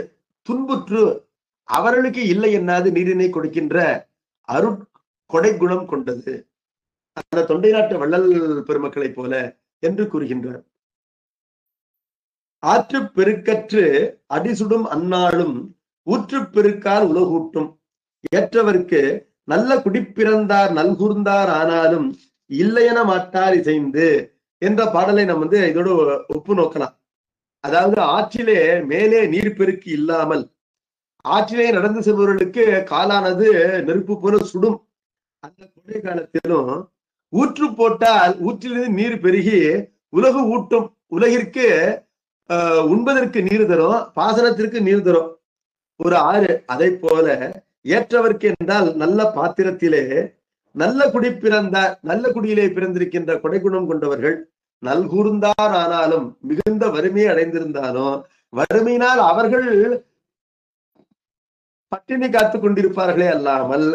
துன்புற்று அவர்களுக்கு இல்லை என்னாது நீரினை கொடுக்கின்ற கொடை குணம் கொண்டது, அந்த தொண்டை நாட்டு வள்ளல் பெருமக்களை போல என்று கூறுகின்றார். ஆற்று பெருக்கற்று அடிசுடும் அந்நாளும் ஊற்று பெருக்கால் உலகூட்டும் ஏற்றவர்க்கு நல்ல குடிப்பிறந்தார் நல்கூர்ந்தார் ஆனாலும் இல்லையென மாட்டார் இசைந்து என்ற பாடலை நம்ம இதோடு ஒப்பு நோக்கலாம். அதாவது ஆற்றிலே மேலே நீர் பெருக்கு இல்லாமல் ஆற்றிலே நடந்து செல்பவர்களுக்கு காலானது நெருப்பு போல சுடும். அந்த கோடை காலத்திலும் ஊற்று போட்டால் ஊற்றிலிருந்து நீர் பெருகி உலகு ஊட்டும், உலகிற்கு உண்பதற்கு நீர் தரும், பாசனத்திற்கு நீர் தரும் ஒரு ஆறு. அதை போல ஏற்றவர்க்கு என்றால் நல்ல பாத்திரத்திலே நல்ல குடி பிறந்தார், நல்ல குடியிலே பிறந்திருக்கின்ற கொடைகுணம் கொண்டவர்கள் நல்கூர்ந்தார் ஆனாலும் மிகுந்த வறுமையை அடைந்திருந்தாலும் வறுமையினால் அவர்கள் பட்டினி காத்துக் கொண்டிருப்பார்களே அல்லாமல்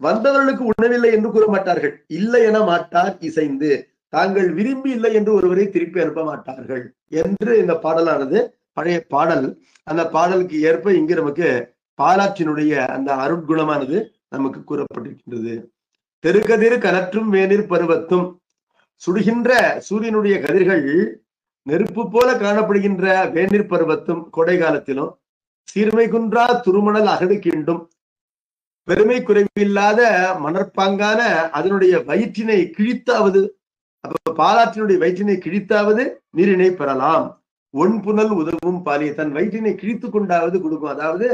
வந்தவர்களுக்கு உணவில்லை என்று கூற மாட்டார்கள். இல்லை என மாட்டார் இசைந்து, தாங்கள் விரும்பி இல்லை என்று ஒருவரை திருப்பி அனுப்ப மாட்டார்கள் என்று இந்த பாடலானது பழைய பாடல். அந்த பாடலுக்கு ஏற்ப இங்கு நமக்கு பாலாற்றினுடைய அந்த அருட்குணமானது நமக்கு கூறப்பட்டிருக்கின்றது. தெருக்கதிர் கனற்றும் வேனிற் பருவத்தும், சுடுகின்ற சூரியனுடைய கதிர்கள் நெருப்பு போல காணப்படுகின்ற வேனிற் பருவத்தும் கோடை காலத்திலும் சீர்மை குன்றா துருமணல் அகடு கிண்டும், பெருமை குறைவில்லாத மணற்பாங்கான அதனுடைய வயிற்றினை கிழித்தாவது, அப்ப பாலாற்றினுடைய வயிற்றினை கிழித்தாவது நீரினை பெறலாம். ஒன்புணல் உதவும் பாலிய, தன் வயிற்றினை கிழித்துக் கொண்டாவது கொடுக்கும். அதாவது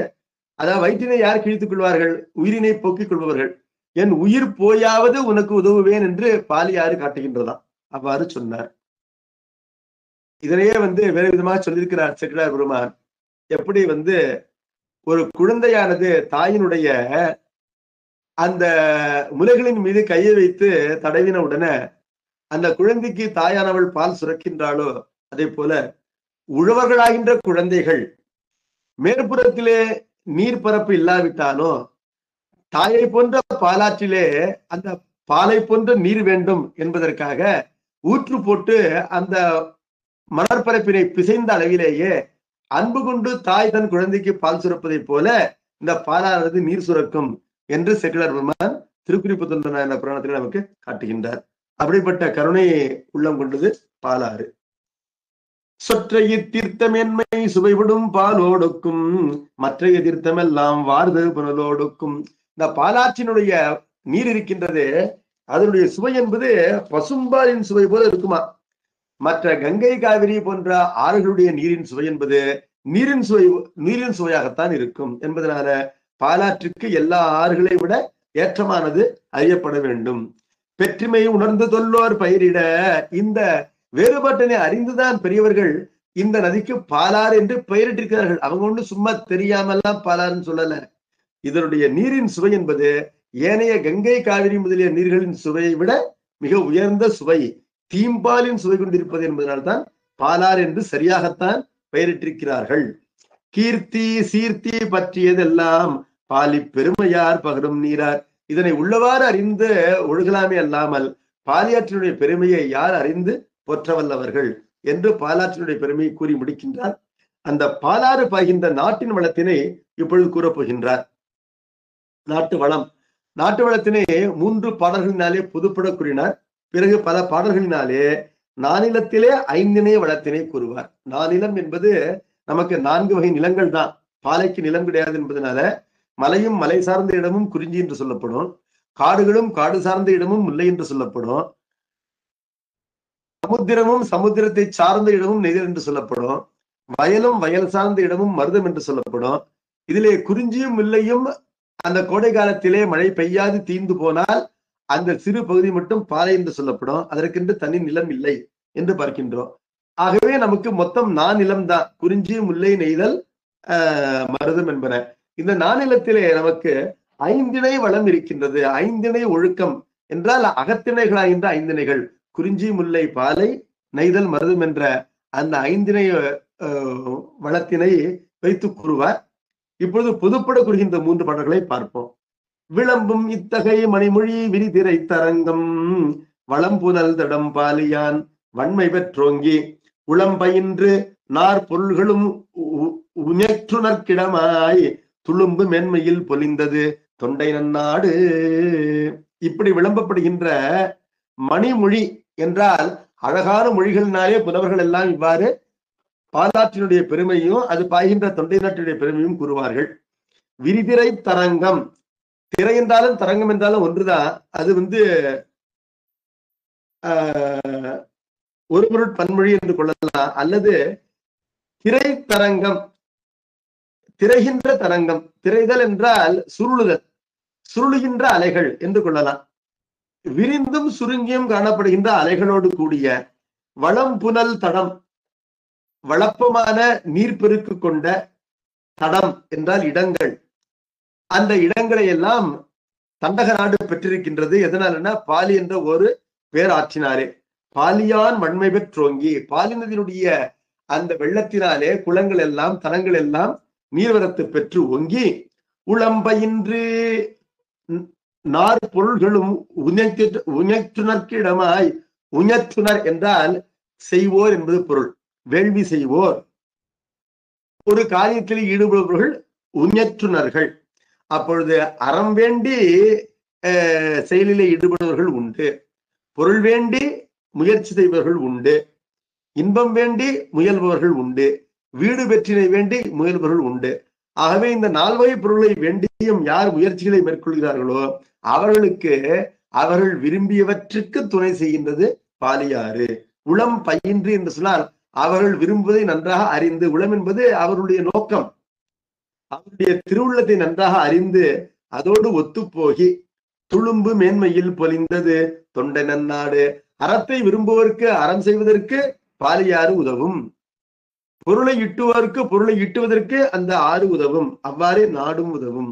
வயிற்றினை யார் கிழித்துக் கொள்வார்கள்? உயிரினை போக்கிக் கொள்பவர்கள். என் உயிர் போயாவது உனக்கு உதவுவேன் என்று பாலியாறு காட்டுகின்றதாம். அவ்வாறு சொன்னார். இதனையே வேறு விதமாக சொல்லியிருக்கிறார் செட்டிலார் பெருமான். எப்படி ஒரு குழந்தையானது தாயினுடைய அந்த முலைகளின் மீது கையை வைத்து தடவின உடனே அந்த குழந்தைக்கு தாயானவள் பால் சுரக்கின்றாளோ, அதே போல உழவர்களாகின்ற குழந்தைகள் மேற்புறத்திலே நீர்பரப்பு இல்லாவிட்டானோ தாயை போன்ற பாலாற்றிலே அந்த பாலை போன்ற நீர் வேண்டும் என்பதற்காக ஊற்று போட்டு அந்த மணற்பரப்பினை பிசைந்த அளவிலேயே அன்பு கொண்டு தாய் தன் குழந்தைக்கு பால் சுரப்பதை போல இந்த பாலானது நீர் சுரக்கும் என்று செட்டிலார் பெருமான் திருக்குறிப்பு தொண்டர் புராணத்தில் நமக்கு காட்டுகின்றார். அப்படிப்பட்ட கருணை உள்ளம் கொண்டது பாலாறு. சொற்றைய தீர்த்தமேன்மை சுவைவிடும் பாலோடுக்கும் மற்றைய தீர்த்தமெல்லாம் வார்து புனலோடுக்கும். இந்த பாலாற்றினுடைய நீர் இருக்கின்றது, அதனுடைய சுவை என்பது பசும்பாலின் சுவை போல இருக்குமா. மற்ற கங்கை காவிரி போன்ற ஆறுகளுடைய நீரின் சுவை என்பது நீரின் சுவையாகத்தான் இருக்கும் என்பதனால பாலாற்றுக்கு எல்லா ஆறுகளை விட ஏற்றமானது அறியப்பட வேண்டும். பெற்றுமை உணர்ந்து தொல்லோர் பயிரிட, இந்த வேறுபாட்டினை அறிந்துதான் பெரியவர்கள் இந்த நதிக்கு பாலாறு என்று பெயரிட்டிருக்கிறார்கள். அவங்க ஒண்ணு சும்மா தெரியாமல்லாம் பாலாறுன்னு சொல்லல. இதனுடைய நீரின் சுவை என்பது ஏனைய கங்கை காவிரி முதலிய நீர்களின் சுவையை விட மிக உயர்ந்த சுவை, தீம்பாலின் சுவை கொண்டிருப்பது என்பதனால்தான் பாலாறு என்று சரியாகத்தான் பெயரிட்டிருக்கிறார்கள். கீர்த்தி சீர்த்தி பற்றியதெல்லாம் பாலி பெருமையார் பகரும் நீரார். இதனை உள்ளவாறு அறிந்து ஒழுகலாமே அல்லாமல் பாலியாற்றினுடைய பெருமையை யார் அறிந்து போற்றவல்லவர்கள் என்று பாலாற்றினுடைய பெருமையை கூறி முடிக்கின்றார். அந்த பாலாறு பாய்கின்ற நாட்டின் வளத்தினை இப்பொழுது கூறப்போகின்றார். நாட்டு வளத்தினை 3 பாடல்களினாலே பொதுப்பட கூறினார். பிறகு பல பாடல்களினாலே நானிலத்திலே 5 வளத்தினை கூறுவார். நானிலம் என்பது நமக்கு 4 வகை நிலங்கள் தான், பாலைக்கு நிலம் கிடையாது என்பதனால மலையும் மலை சார்ந்த இடமும் குறிஞ்சி என்று சொல்லப்படும், காடுகளும் காடு சார்ந்த இடமும் முல்லை என்று சொல்லப்படும், சமுத்திரமும் சமுத்திரத்தை சார்ந்த இடமும் நெய்தல் என்று சொல்லப்படும், வயலும் வயல் சார்ந்த இடமும் மருதம் என்று சொல்லப்படும். இதிலே குறிஞ்சியும் முல்லையும் அந்த கோடை காலத்திலே மழை பெய்யாது தீர்ந்து போனால் அந்த சிறு பகுதி மட்டும் பாலை என்று சொல்லப்படும். அதற்கென்று தனி நிலம் இல்லை என்று பார்க்கின்றோம். ஆகவே நமக்கு மொத்தம் 4 நிலம் தான், குறிஞ்சி முல்லை நெய்தல் மருதம் என்பன. இந்த 4 நிலத்திலே நமக்கு 5 வளம் இருக்கின்றது. 5 ஒழுக்கம் என்றால் அகத்திணைகளாகின்ற 5 குறிஞ்சி முல்லை பாலை நெய்தல் மருதம் என்ற அந்த 5 வளத்தினை வைத்து கூறுவார். இப்பொழுது பொதுப்பட கூறுகின்ற 3 பாடல்களை பார்ப்போம். விளம்பும் இத்தகை மணிமொழி விரிதிரை தரங்கம் வளம் புனல் தடம் பாலியான் வன்மை பெற்றோங்கி உளம் பயின்று நார் பொருள்களும் உணற்றுணர்கிடமாய் துளும்பு மென்மையில் பொலிந்தது தொண்டை நன்னாடு. இப்படி விளம்பப்படுகின்ற மணிமொழி என்றால் அழகான மொழிகளினாலே புலவர்கள் எல்லாம் இவ்வாறு பாலாற்றினுடைய பெருமையும் அது பாய்கின்ற தொண்டை நாட்டினுடைய பெருமையும் கூறுவார்கள். விரிதிரை தரங்கம், திரை என்றாலும் தரங்கம் என்றாலும் ஒன்றுதான். அது ஒரு பொருட் பன்மொழி என்று கொள்ளலாம், அல்லது திரை தரங்கம், திரைகின்ற தரங்கம். திரைதல் என்றால் சுருளுதல், சுருளுகின்ற அலைகள் என்று கொள்ளலாம். விரிந்தும் சுருங்கியும் காணப்படுகின்ற அலைகளோடு கூடிய வளம் புனல் தடம், வளப்பமான நீர்பெருக்கு கொண்ட தடம் என்றால் இடங்கள். அந்த இடங்களை எல்லாம் தண்டக நாடு பெற்றிருக்கின்றது. எதனாலன்னா பாலி என்ற ஒரு பேராற்றினாலே. பாலியான் வன்மை பெற்றோங்கி, பாலி நதியினுடைய அந்த வெள்ளத்தினாலே குளங்கள் எல்லாம் தலங்கள் எல்லாம் நீர்வரத்து பெற்று ஓங்கி, உளம்பயின்று நார் பொருள்களும் உஞற்றுனர்க்கு இடமாய். உஞற்றுனர் என்றால் செய்வோர் என்பது பொருள். வேள்வி செய்வோர், ஒரு காரியத்தில் ஈடுபடுபவர்கள் உஞற்றுனர்கள். அப்பொழுது அறம் வேண்டி செயலிலே ஈடுபடுபவர்கள் உண்டு, பொருள் வேண்டி முயற்சி செய்பவர்கள் உண்டு, இன்பம் வேண்டி முயல்பவர்கள் உண்டு, வீடு வெற்றினை வேண்டி முயல்பவர்கள் உண்டு. ஆகவே இந்த 4 வகை பொருளை வேண்டியும் யார் முயற்சிகளை மேற்கொள்கிறார்களோ அவர்களுக்கு அவர்கள் விரும்பியவற்றுக்கு துணை செய்கின்றது பாலியாறு. உளம் பயின்று என்று சொன்னால் அவர்கள் விரும்புவதை நன்றாக அறிந்து, உளம் என்பது அவருடைய நோக்கம், அவருடைய திருவுள்ளத்தை நன்றாக அறிந்து அதோடு ஒத்துப்போகி, துளும்பு மேன்மையில் பொலிந்தது தொண்டை நன்னாடு. அறத்தை விரும்புவதற்கு அறம் செய்வதற்கு பாலியாறு உதவும், பொருளை ஈட்டுவதற்கு பொருளை ஈட்டுவதற்கு அந்த ஆறு உதவும், அவ்வாறே நாடும் உதவும்.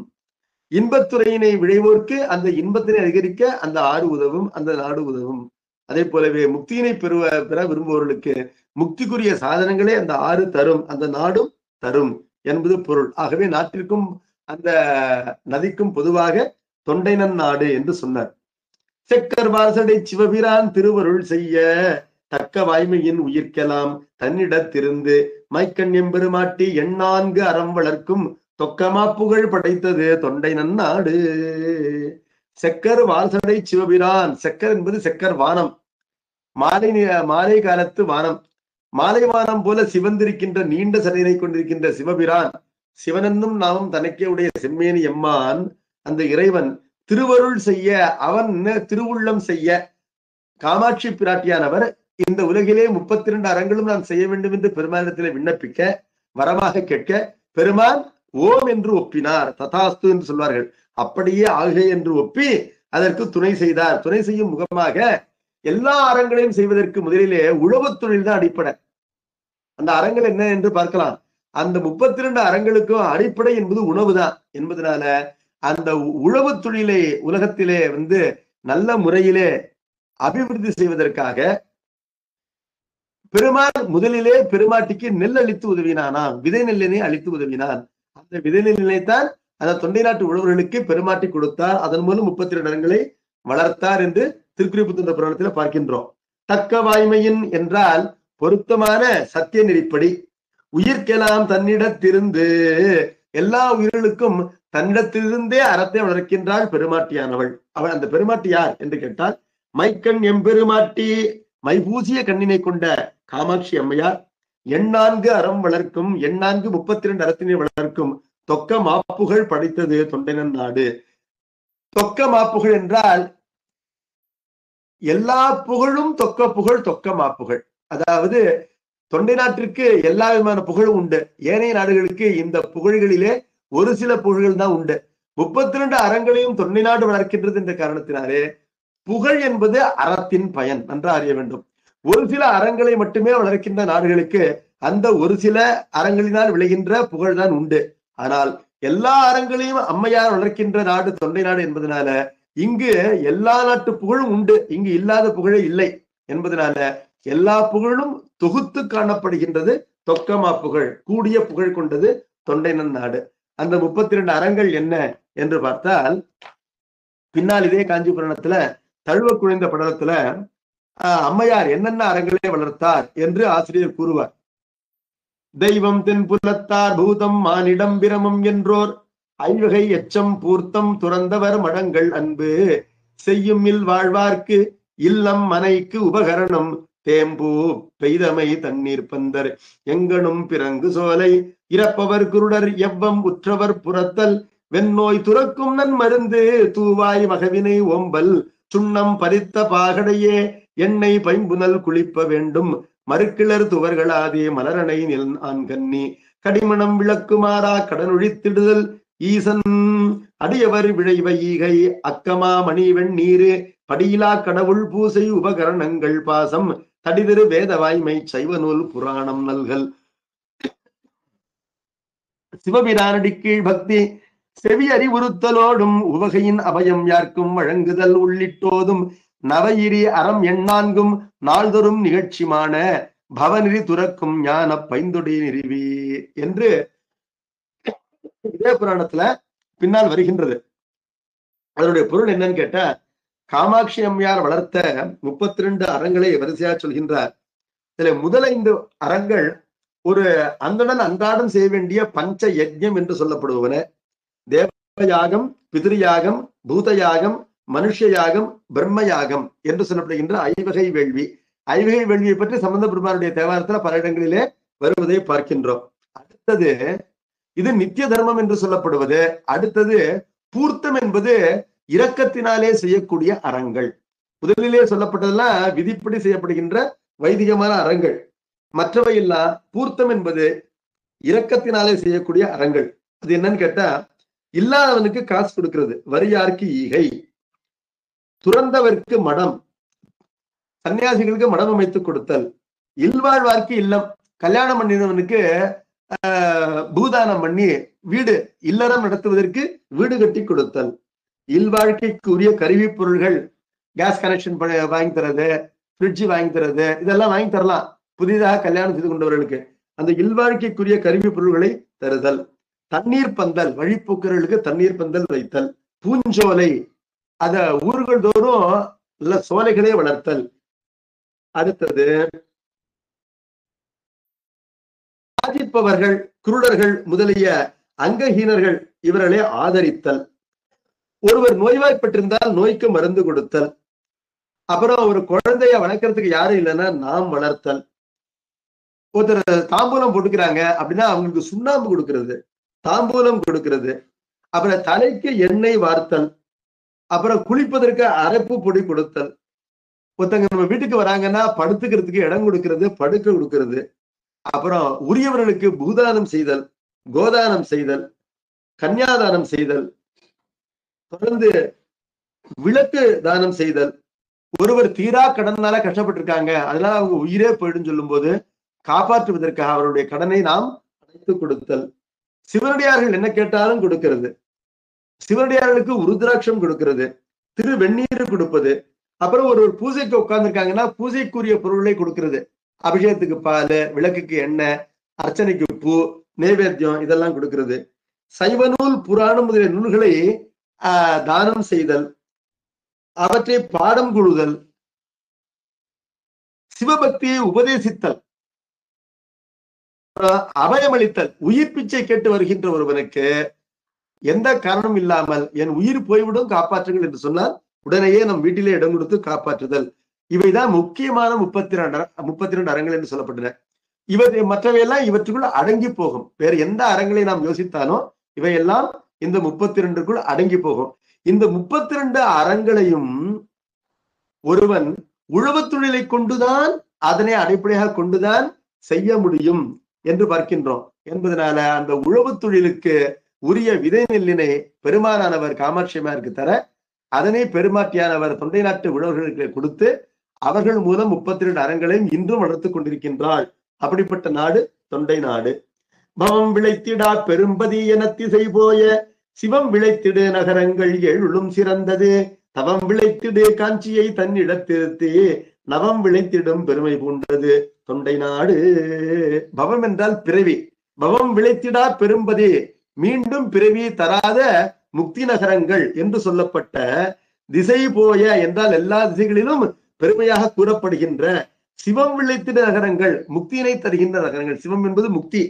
இன்பத்துறையினை விளைவோர்க்கு அந்த இன்பத்தினை அதிகரிக்க அந்த ஆறு உதவும், அந்த நாடு உதவும். அதே போலவே முக்தியினை பெற விரும்புபவர்களுக்கு முக்திக்குரிய சாதனங்களே அந்த ஆறு தரும், அந்த நாடும் தரும் என்பது பொருள். ஆகவே நாட்டிற்கும் அந்த நதிக்கும் பொதுவாக தொண்டை நன்னாடு என்று சொன்னார். செக்கர் வாசடை சிவபிரான் திருவருள் செய்ய தக்க வாய்மையின் உயிர்க்கலாம் தன்னிடத்திருந்து மைக்கண் எம்பெருமாட்டி 4 அறம் வளர்க்கும் தொக்கமா புகழ் படைத்தது தொண்டை நன்னாடு. செக்கர் வாசடை சிவபிரான், செக்கர் என்பது செக்கர் வானம், மாலை காலத்து வானம். மாலை வானம் போல சிவந்திருக்கின்ற நீண்ட சடையினை கொண்டிருக்கின்ற சிவபிரான், சிவனென்னும் நாமம் தனக்கே உடைய செம்மேனி எம்மான், அந்த இறைவன் திருவருள் செய்ய, அவன் திருவுள்ளம் செய்ய, காமாட்சி பிராட்டியானவர் இந்த உலகிலே 32 அறங்களும் நான் செய்ய வேண்டும் என்று பெருமானிடத்திலே விண்ணப்பிக்க, வரமாக கேட்க, பெருமான் ஓம் என்று ஒப்பினார். ததாஸ்து என்று சொல்வார்கள். அப்படியே ஆக என்று ஒப்பி அதற்கு துணை செய்தார். துணை செய்யும் முகமாக எல்லா அறங்களையும் செய்வதற்கு முதலிலே உழவுத் தொழில் தான் அடிப்படை. அந்த அறங்கள் என்ன என்று பார்க்கலாம். அந்த 32 அறங்களுக்கும் அடிப்படை என்பது உணவு தான் என்பதனால அந்த உழவு தொழிலை உலகத்திலே நல்ல முறையிலே அபிவிருத்தி செய்வதற்காக பெருமாள் முதலிலே பெருமாட்டிக்கு நெல் அளித்து உதவினானாம், விதை நெல்லினை அளித்து உதவினான். அந்த விதை நெல்லினைத்தான் அந்த தொண்டை நாட்டு உழவர்களுக்கு பெருமாட்டி கொடுத்தார். அதன் மூலம் 32 அறங்களை வளர்த்தார் என்று திருக்குறிப்புத்துண்ட புராணத்தில் பார்க்கின்றோம். தக்க வாய்மையின் என்றால் பொருத்தமான சத்திய நெறிப்படி, உயிர்க்கெல்லாம் தன்னிடத்திருந்து, எல்லா உயிர்களுக்கும் தன்னிடத்திலிருந்தே அறத்தை வளர்க்கின்றாள் பெருமாட்டியானவள். அவள் அந்த பெருமாட்டி யார் என்று கேட்டால், மைக்கண் எம்பெருமாட்டி, மைபூசிய கண்ணினை கொண்ட காமாட்சி அம்மையார். 4 அறம் வளர்க்கும், 32 அறத்தினை வளர்க்கும் தொக்க மாப்புகள் படைத்தது தொண்டை நன்னாடு. தொக்க மாப்புகள் என்றால் எல்லா புகழும் தொக்க புகழ், தொக்க மாப்புகள். அதாவது தொண்டை நாட்டிற்கு எல்லா விதமான புகழும் உண்டு. ஏனைய நாடுகளுக்கு இந்த புகழ்களிலே ஒரு சில புகழ்கள் தான் உண்டு. 32 அறங்களையும் தொண்டை நாடு வளர்க்கின்றது என்ற காரணத்தினாலே புகழ் என்பது அறத்தின் பயன் நன்றாக அறிய வேண்டும். ஒரு சில அறங்களை மட்டுமே வளர்க்கின்ற நாடுகளுக்கு அந்த ஒரு சில அறங்களினால் விளைகின்ற புகழ் தான் உண்டு. ஆனால் எல்லா அறங்களையும் அம்மையார் வளர்க்கின்ற நாடு தொண்டை நாடு என்பதனால இங்கு எல்லா நாட்டு புகழும் உண்டு, இங்கு இல்லாத புகழே இல்லை என்பதனால எல்லா புகழும் தொகுத்து காணப்படுகின்றது தொக்கமா புகழ், கூடிய புகழ் கொண்டது தொண்டை நன்னாடு. அந்த 32 அறங்கள் என்ன என்று பார்த்தால், பின்னால் இதே காஞ்சி புராணத்துல தழுவ குழைந்த படலத்துல அம்மையார் என்னென்ன அறங்களே வளர்த்தார் என்று ஆசிரியர் கூறுவார். தெய்வம் தென்புலத்தார் பூதம் மானிடம் பிரமம் என்றோர் ஐவகை எச்சம் பூர்த்தம் துறந்தவர் மடங்கள் அன்பு செய்யும் இல் வாழ்வார்க்கு இல்லம் மனைக்கு உபகரணம் தேம்பூ பெய்தமை தண்ணீர் பந்தர் எங்கனும் பிறங்கு சோலை இறப்பவர் குருடர் எவ்வம் உற்றவர் புறத்தல் வெண்ணோய் துறக்கும் நன் மருந்து தூவாய் மகவினை ஓம்பல் சுண்ணம் பறித்த பாகடையே எண்ணெய் பைம்புனல் குளிப்ப வேண்டும் மறுக்கிளர் துவர்களாதே மலரனை நில் ஆண்கண்ணி கடிமணம் விளக்குமாறா கடனொழித்திடுதல் ஈசன் அடியவர் விழைவ ஈகை அக்கமா மணி வெண்ணீரு படியிலா கடவுள் பூசை உபகரணங்கள் பாசம் தடிதிரு வேதவாய்மை சைவ நூல் புராணம் நல்கல் சிவபிரானடி கீழ் பக்தி செவி அறிவுறுத்தலோடும் உவகையின் அபயம் யார்க்கும் வழங்குதல் உள்ளிட்டோதும் நவயிரி அறம் எண்ணான்கும் நாள்தொறும் நிகழ்ச்சிமான பவநிதி துறக்கும் ஞான பைந்தொடி நிறுவி என்று இதே புராணத்துல பின்னால் வருகின்றது. அதனுடைய பொருள் என்னன்னு கேட்டா, காமாட்சி அம்மையார் வளர்த்த 32 அறங்களை வரிசையா சொல்கின்றார். இதுல முதல் 5 அறங்கள் ஒரு அந்தணன் அன்றாடம் செய்ய வேண்டிய பஞ்ச யஜ்ஞம் என்று சொல்லப்படுவன. தேவயாகம், பிதிருயாகம், பூதயாகம், மனுஷ யாகம், பிரம்ம யாகம் என்று சொல்லப்படுகின்ற ஐவகை வேள்வி. ஐவகை வேள்வியை பற்றி சம்பந்த பெருமானுடைய தேவாரத்துல பல இடங்களிலே வருவதை பார்க்கின்றோம். அடுத்தது இது நித்திய தர்மம் என்று சொல்லப்படுவது. அடுத்தது பூர்த்தம் என்பது இரக்கத்தினாலே செய்யக்கூடிய அறங்கள். முதலிலே சொல்லப்பட்டதெல்லாம் விதிப்படி செய்யப்படுகின்ற வைதிகமான அறங்கள். மற்றவை எல்லாம் பூர்த்தம் என்பது இரக்கத்தினாலே செய்யக்கூடிய அறங்கள். அது என்னன்னு கேட்டா, இல்லாதவனுக்கு காசு கொடுக்கிறது, வரியாருக்கு ஈகை, துறந்தவர்க்கு மடம், சன்னியாசிகளுக்கு மடம் அமைத்து கொடுத்தல், இல்வாழ்வார்க்கு இல்லம், கல்யாணம் பண்ணினவனுக்கு பூதானம் பண்ணி வீடு இல்லறம் நடத்துவதற்கு வீடு கட்டி கொடுத்தல், இல்வாழ்க்கைக்கு உரிய கருவி பொருள்கள், கேஸ் கனெக்ஷன் வாங்கி தரது, ஃப்ரிட்ஜ் வாங்கி தரது, இதெல்லாம் வாங்கி தரலாம் புதிதாக கல்யாணம் செய்து கொண்டவர்களுக்கு. அந்த இல்வாழ்க்கைக்குரிய கருவி பொருள்களை தருதல், தண்ணீர் பந்தல், வழிபோக்கர்களுக்கு தண்ணீர் பந்தல் வைத்தல், பூஞ்சோலை, அத ஊர்கள் தோறும் நல்ல சோலைகளே வளர்த்தல். அடுத்தது சாதிப்பவர்கள், குருடர்கள் முதலிய அங்கஹீனர்கள் இவர்களை ஆதரித்தல், ஒருவர் நோய்வாய்ப்பட்டிருந்தால் நோய்க்கு மருந்து கொடுத்தல், அப்புறம் ஒரு குழந்தைய வளர்க்கறதுக்கு யாரும் இல்லைன்னா நாம் வளர்த்தல், ஒருத்தர் தாம்பூலம் போட்டுக்கிறாங்க அப்படின்னா அவங்களுக்கு சுண்ணாம்பு கொடுக்கிறது, தாம்பூலம் கொடுக்கிறது, அப்புறம் தலைக்கு எண்ணெய் வார்த்தல், அப்புறம் குளிப்பதற்கு அரைப்பு பொடி கொடுத்தல், ஒருத்தங்க நம்ம வீட்டுக்கு வராங்கன்னா படுத்துக்கிறதுக்கு இடம் கொடுக்கிறது, படுக்க கொடுக்கிறது, அப்புறம் உரியவர்களுக்கு பூதானம் செய்தல், கோதானம் செய்தல், கன்னியாதானம் செய்தல், தொடர்ந்து விளக்கு தானம் செய்தல், ஒருவர் தீரா கடனால கஷ்டப்பட்டிருக்காங்க அதனால அவங்க உயிரே போயிடும் சொல்லும் போது காப்பாற்றுவதற்காக அவருடைய கடனை நாம் அடைத்து கொடுத்தல், சிவனடியார்கள் என்ன கேட்டாலும் கொடுக்கிறது, சிவனடியார்களுக்கு உருத்ராட்சம் கொடுக்கிறது, திரு வெந்நீர் கொடுப்பது, அப்புறம் ஒரு பூஜைக்கு உட்கார்ந்துருக்காங்கன்னா பூஜைக்குரிய பொருள்களை கொடுக்கிறது, அபிஷேகத்துக்கு பால், விளக்குக்கு எண்ணெய், அர்ச்சனைக்கு பூ, நைவேத்தியம் இதெல்லாம் கொடுக்கிறது, சைவ நூல் புராணம் முதலிய நூல்களை தானம் செய்தல், அவற்றை பாடம் கொள்ளுதல், சிவபக்தியை உபதேசித்தல், அபயமளித்தல். உயிர் பிச்சை கேட்டு வருகின்ற ஒருவனுக்கு எந்த காரணம் இல்லாமல் என் உயிர் போய்விடும் காப்பாற்றுங்கள் என்று சொன்னால் உடனேயே நம் வீட்டிலே இடம் கொடுத்து காப்பாற்றுதல். இவைதான் முக்கியமான 32 அறங்கள் என்று சொல்லப்பட்டன. மற்றவையெல்லாம் இவற்றுக்குள் அடங்கி போகும். வேறு எந்த அறங்களை நாம் யோசித்தாலும் இவையெல்லாம் இந்த 32க்குள் அடங்கி போகும். இந்த 32 அறங்களையும் ஒருவன் உழவுத் தொழிலை கொண்டுதான், அதனை அடிப்படையாக கொண்டுதான் செய்ய முடியும் என்று பார்க்கின்றோம். என்பதனால அந்த உழவுத் தொழிலுக்கு உரிய விதை நெல்லினை பெருமானானவர் காமாட்சியமாருக்கு தர, அதனை பெருமாட்டியானவர் தொண்டை நாட்டு உழவர்களுக்கு கொடுத்து அவர்கள் மூலம் 32 அறங்களையும் இன்றும் வளர்த்து கொண்டிருக்கின்றாள். அப்படிப்பட்ட நாடு தொண்டை நாடு. பவம் விளைத்திடா பெரும்பதி என திசை போய சிவம் விளைத்திடு நகரங்கள் 7லும் சிறந்தது, தவம் விளைத்திடு காஞ்சியை தன்னிடத்திருத்தி நவம் விளைத்திடும் பெருமை பூண்டது தொண்டை நாடு. பவம் என்றால் பிறவி. பவம் விளைத்திடா பெரும்பதி, மீண்டும் பிறவி தராத முக்தி நகரங்கள் என்று சொல்லப்பட்ட திசை போய என்றால் எல்லா திசைகளிலும் பெருமையாக கூறப்படுகின்ற சிவம் விளைத்திட நகரங்கள், முக்தியினை தருகின்ற நகரங்கள். சிவம் என்பது முக்தி,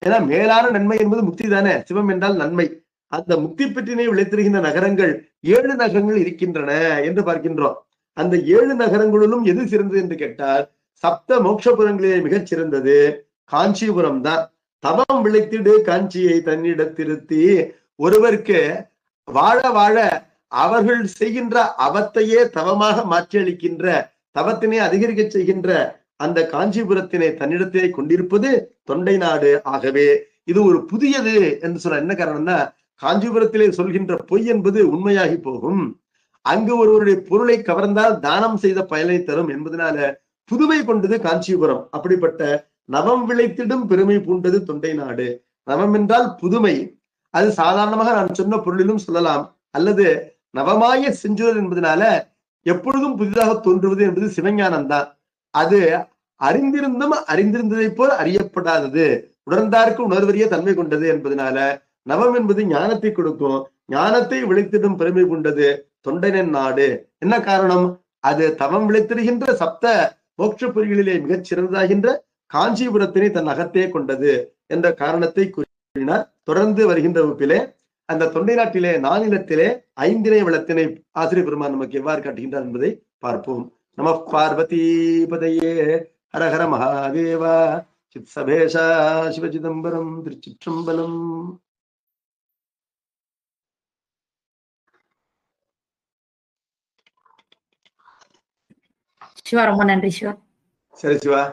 ஏன்னா மேலான நன்மை என்பது முக்தி தானே. சிவம் என்றால் நன்மை. அந்த முக்தி பெற்றினை விளைத்திருக்கின்ற நகரங்கள் 7 நகரங்கள் இருக்கின்றன என்று பார்க்கின்றோம். அந்த 7 நகரங்களிலும் எது சிறந்தது என்று கேட்டால் சப்த மோட்சபுரங்களிலே மிகச் சிறந்தது காஞ்சிபுரம் தான். தவம் விளைத்திடு காஞ்சியை தன்னிடத்திருத்தி, ஒருவருக்கு வாழ வாழ அவர்கள் செய்கின்ற அவத்தையே தவமாக மாற்றி அளிக்கின்ற, தவத்தினை அதிகரிக்க செய்கின்ற அந்த காஞ்சிபுரத்தினை தன்னிடத்திலே கொண்டிருப்பது தொண்டை நாடு. ஆகவே இது ஒரு புதியது என்று சொல்ல என்ன காரணம்னா, காஞ்சிபுரத்திலே சொல்கின்ற பொய் என்பது உண்மையாகி போகும். அங்கு ஒருவருடைய பொருளை கவர்ந்தால் தானம் செய்த பயனை தரும் என்பதனால புதுமை கொண்டது காஞ்சிபுரம். அப்படிப்பட்ட நவம் விளைத்திடும் பெருமை பூண்டது தொண்டை நாடு. நவம் என்றால் புதுமை. அது சாதாரணமாக நான் சொன்ன பொருளிலும் சொல்லலாம். அல்லது நவமாய செஞ்சுரல் என்பதனால எப்பொழுதும் புதிதாக தோன்றுவது என்பது சிவஞானம் தான். அது அறிந்திருந்தும் அறிந்திருந்ததை போல் அறியப்படாதது, உணர்ந்தாருக்கு உணர்வறிய தன்மை கொண்டது என்பதனால நவம் என்பது ஞானத்தை கொடுக்கும். ஞானத்தை விளைத்திடும் பெருமை கொண்டது தொண்டைனன் நாடு. என்ன காரணம்? அது தவம் விளைத்திடுகின்ற சப்த மோட்ச பொறிகளிலே மிகச் சிறந்ததாகின்ற காஞ்சிபுரத்தினை தன் அகத்தே கொண்டது என்ற காரணத்தை கூறினார். தொடர்ந்து வருகின்ற வகுப்பிலே அந்த தொண்டை நாட்டிலே 4 நிலத்திலே 5 வளத்தினை ஆசிரியர் பெருமான் நமக்கு எவ்வாறு காட்டுகின்றார் என்பதை பார்ப்போம். நம பார்வதி பதையே, ஹரஹர மகாதேவா, சித் சபேஷா சிவசிதம்பரம். திருச்சிற்றம்பலம். சிவா, ரொம்ப நன்றி சிவா. சரி சிவா.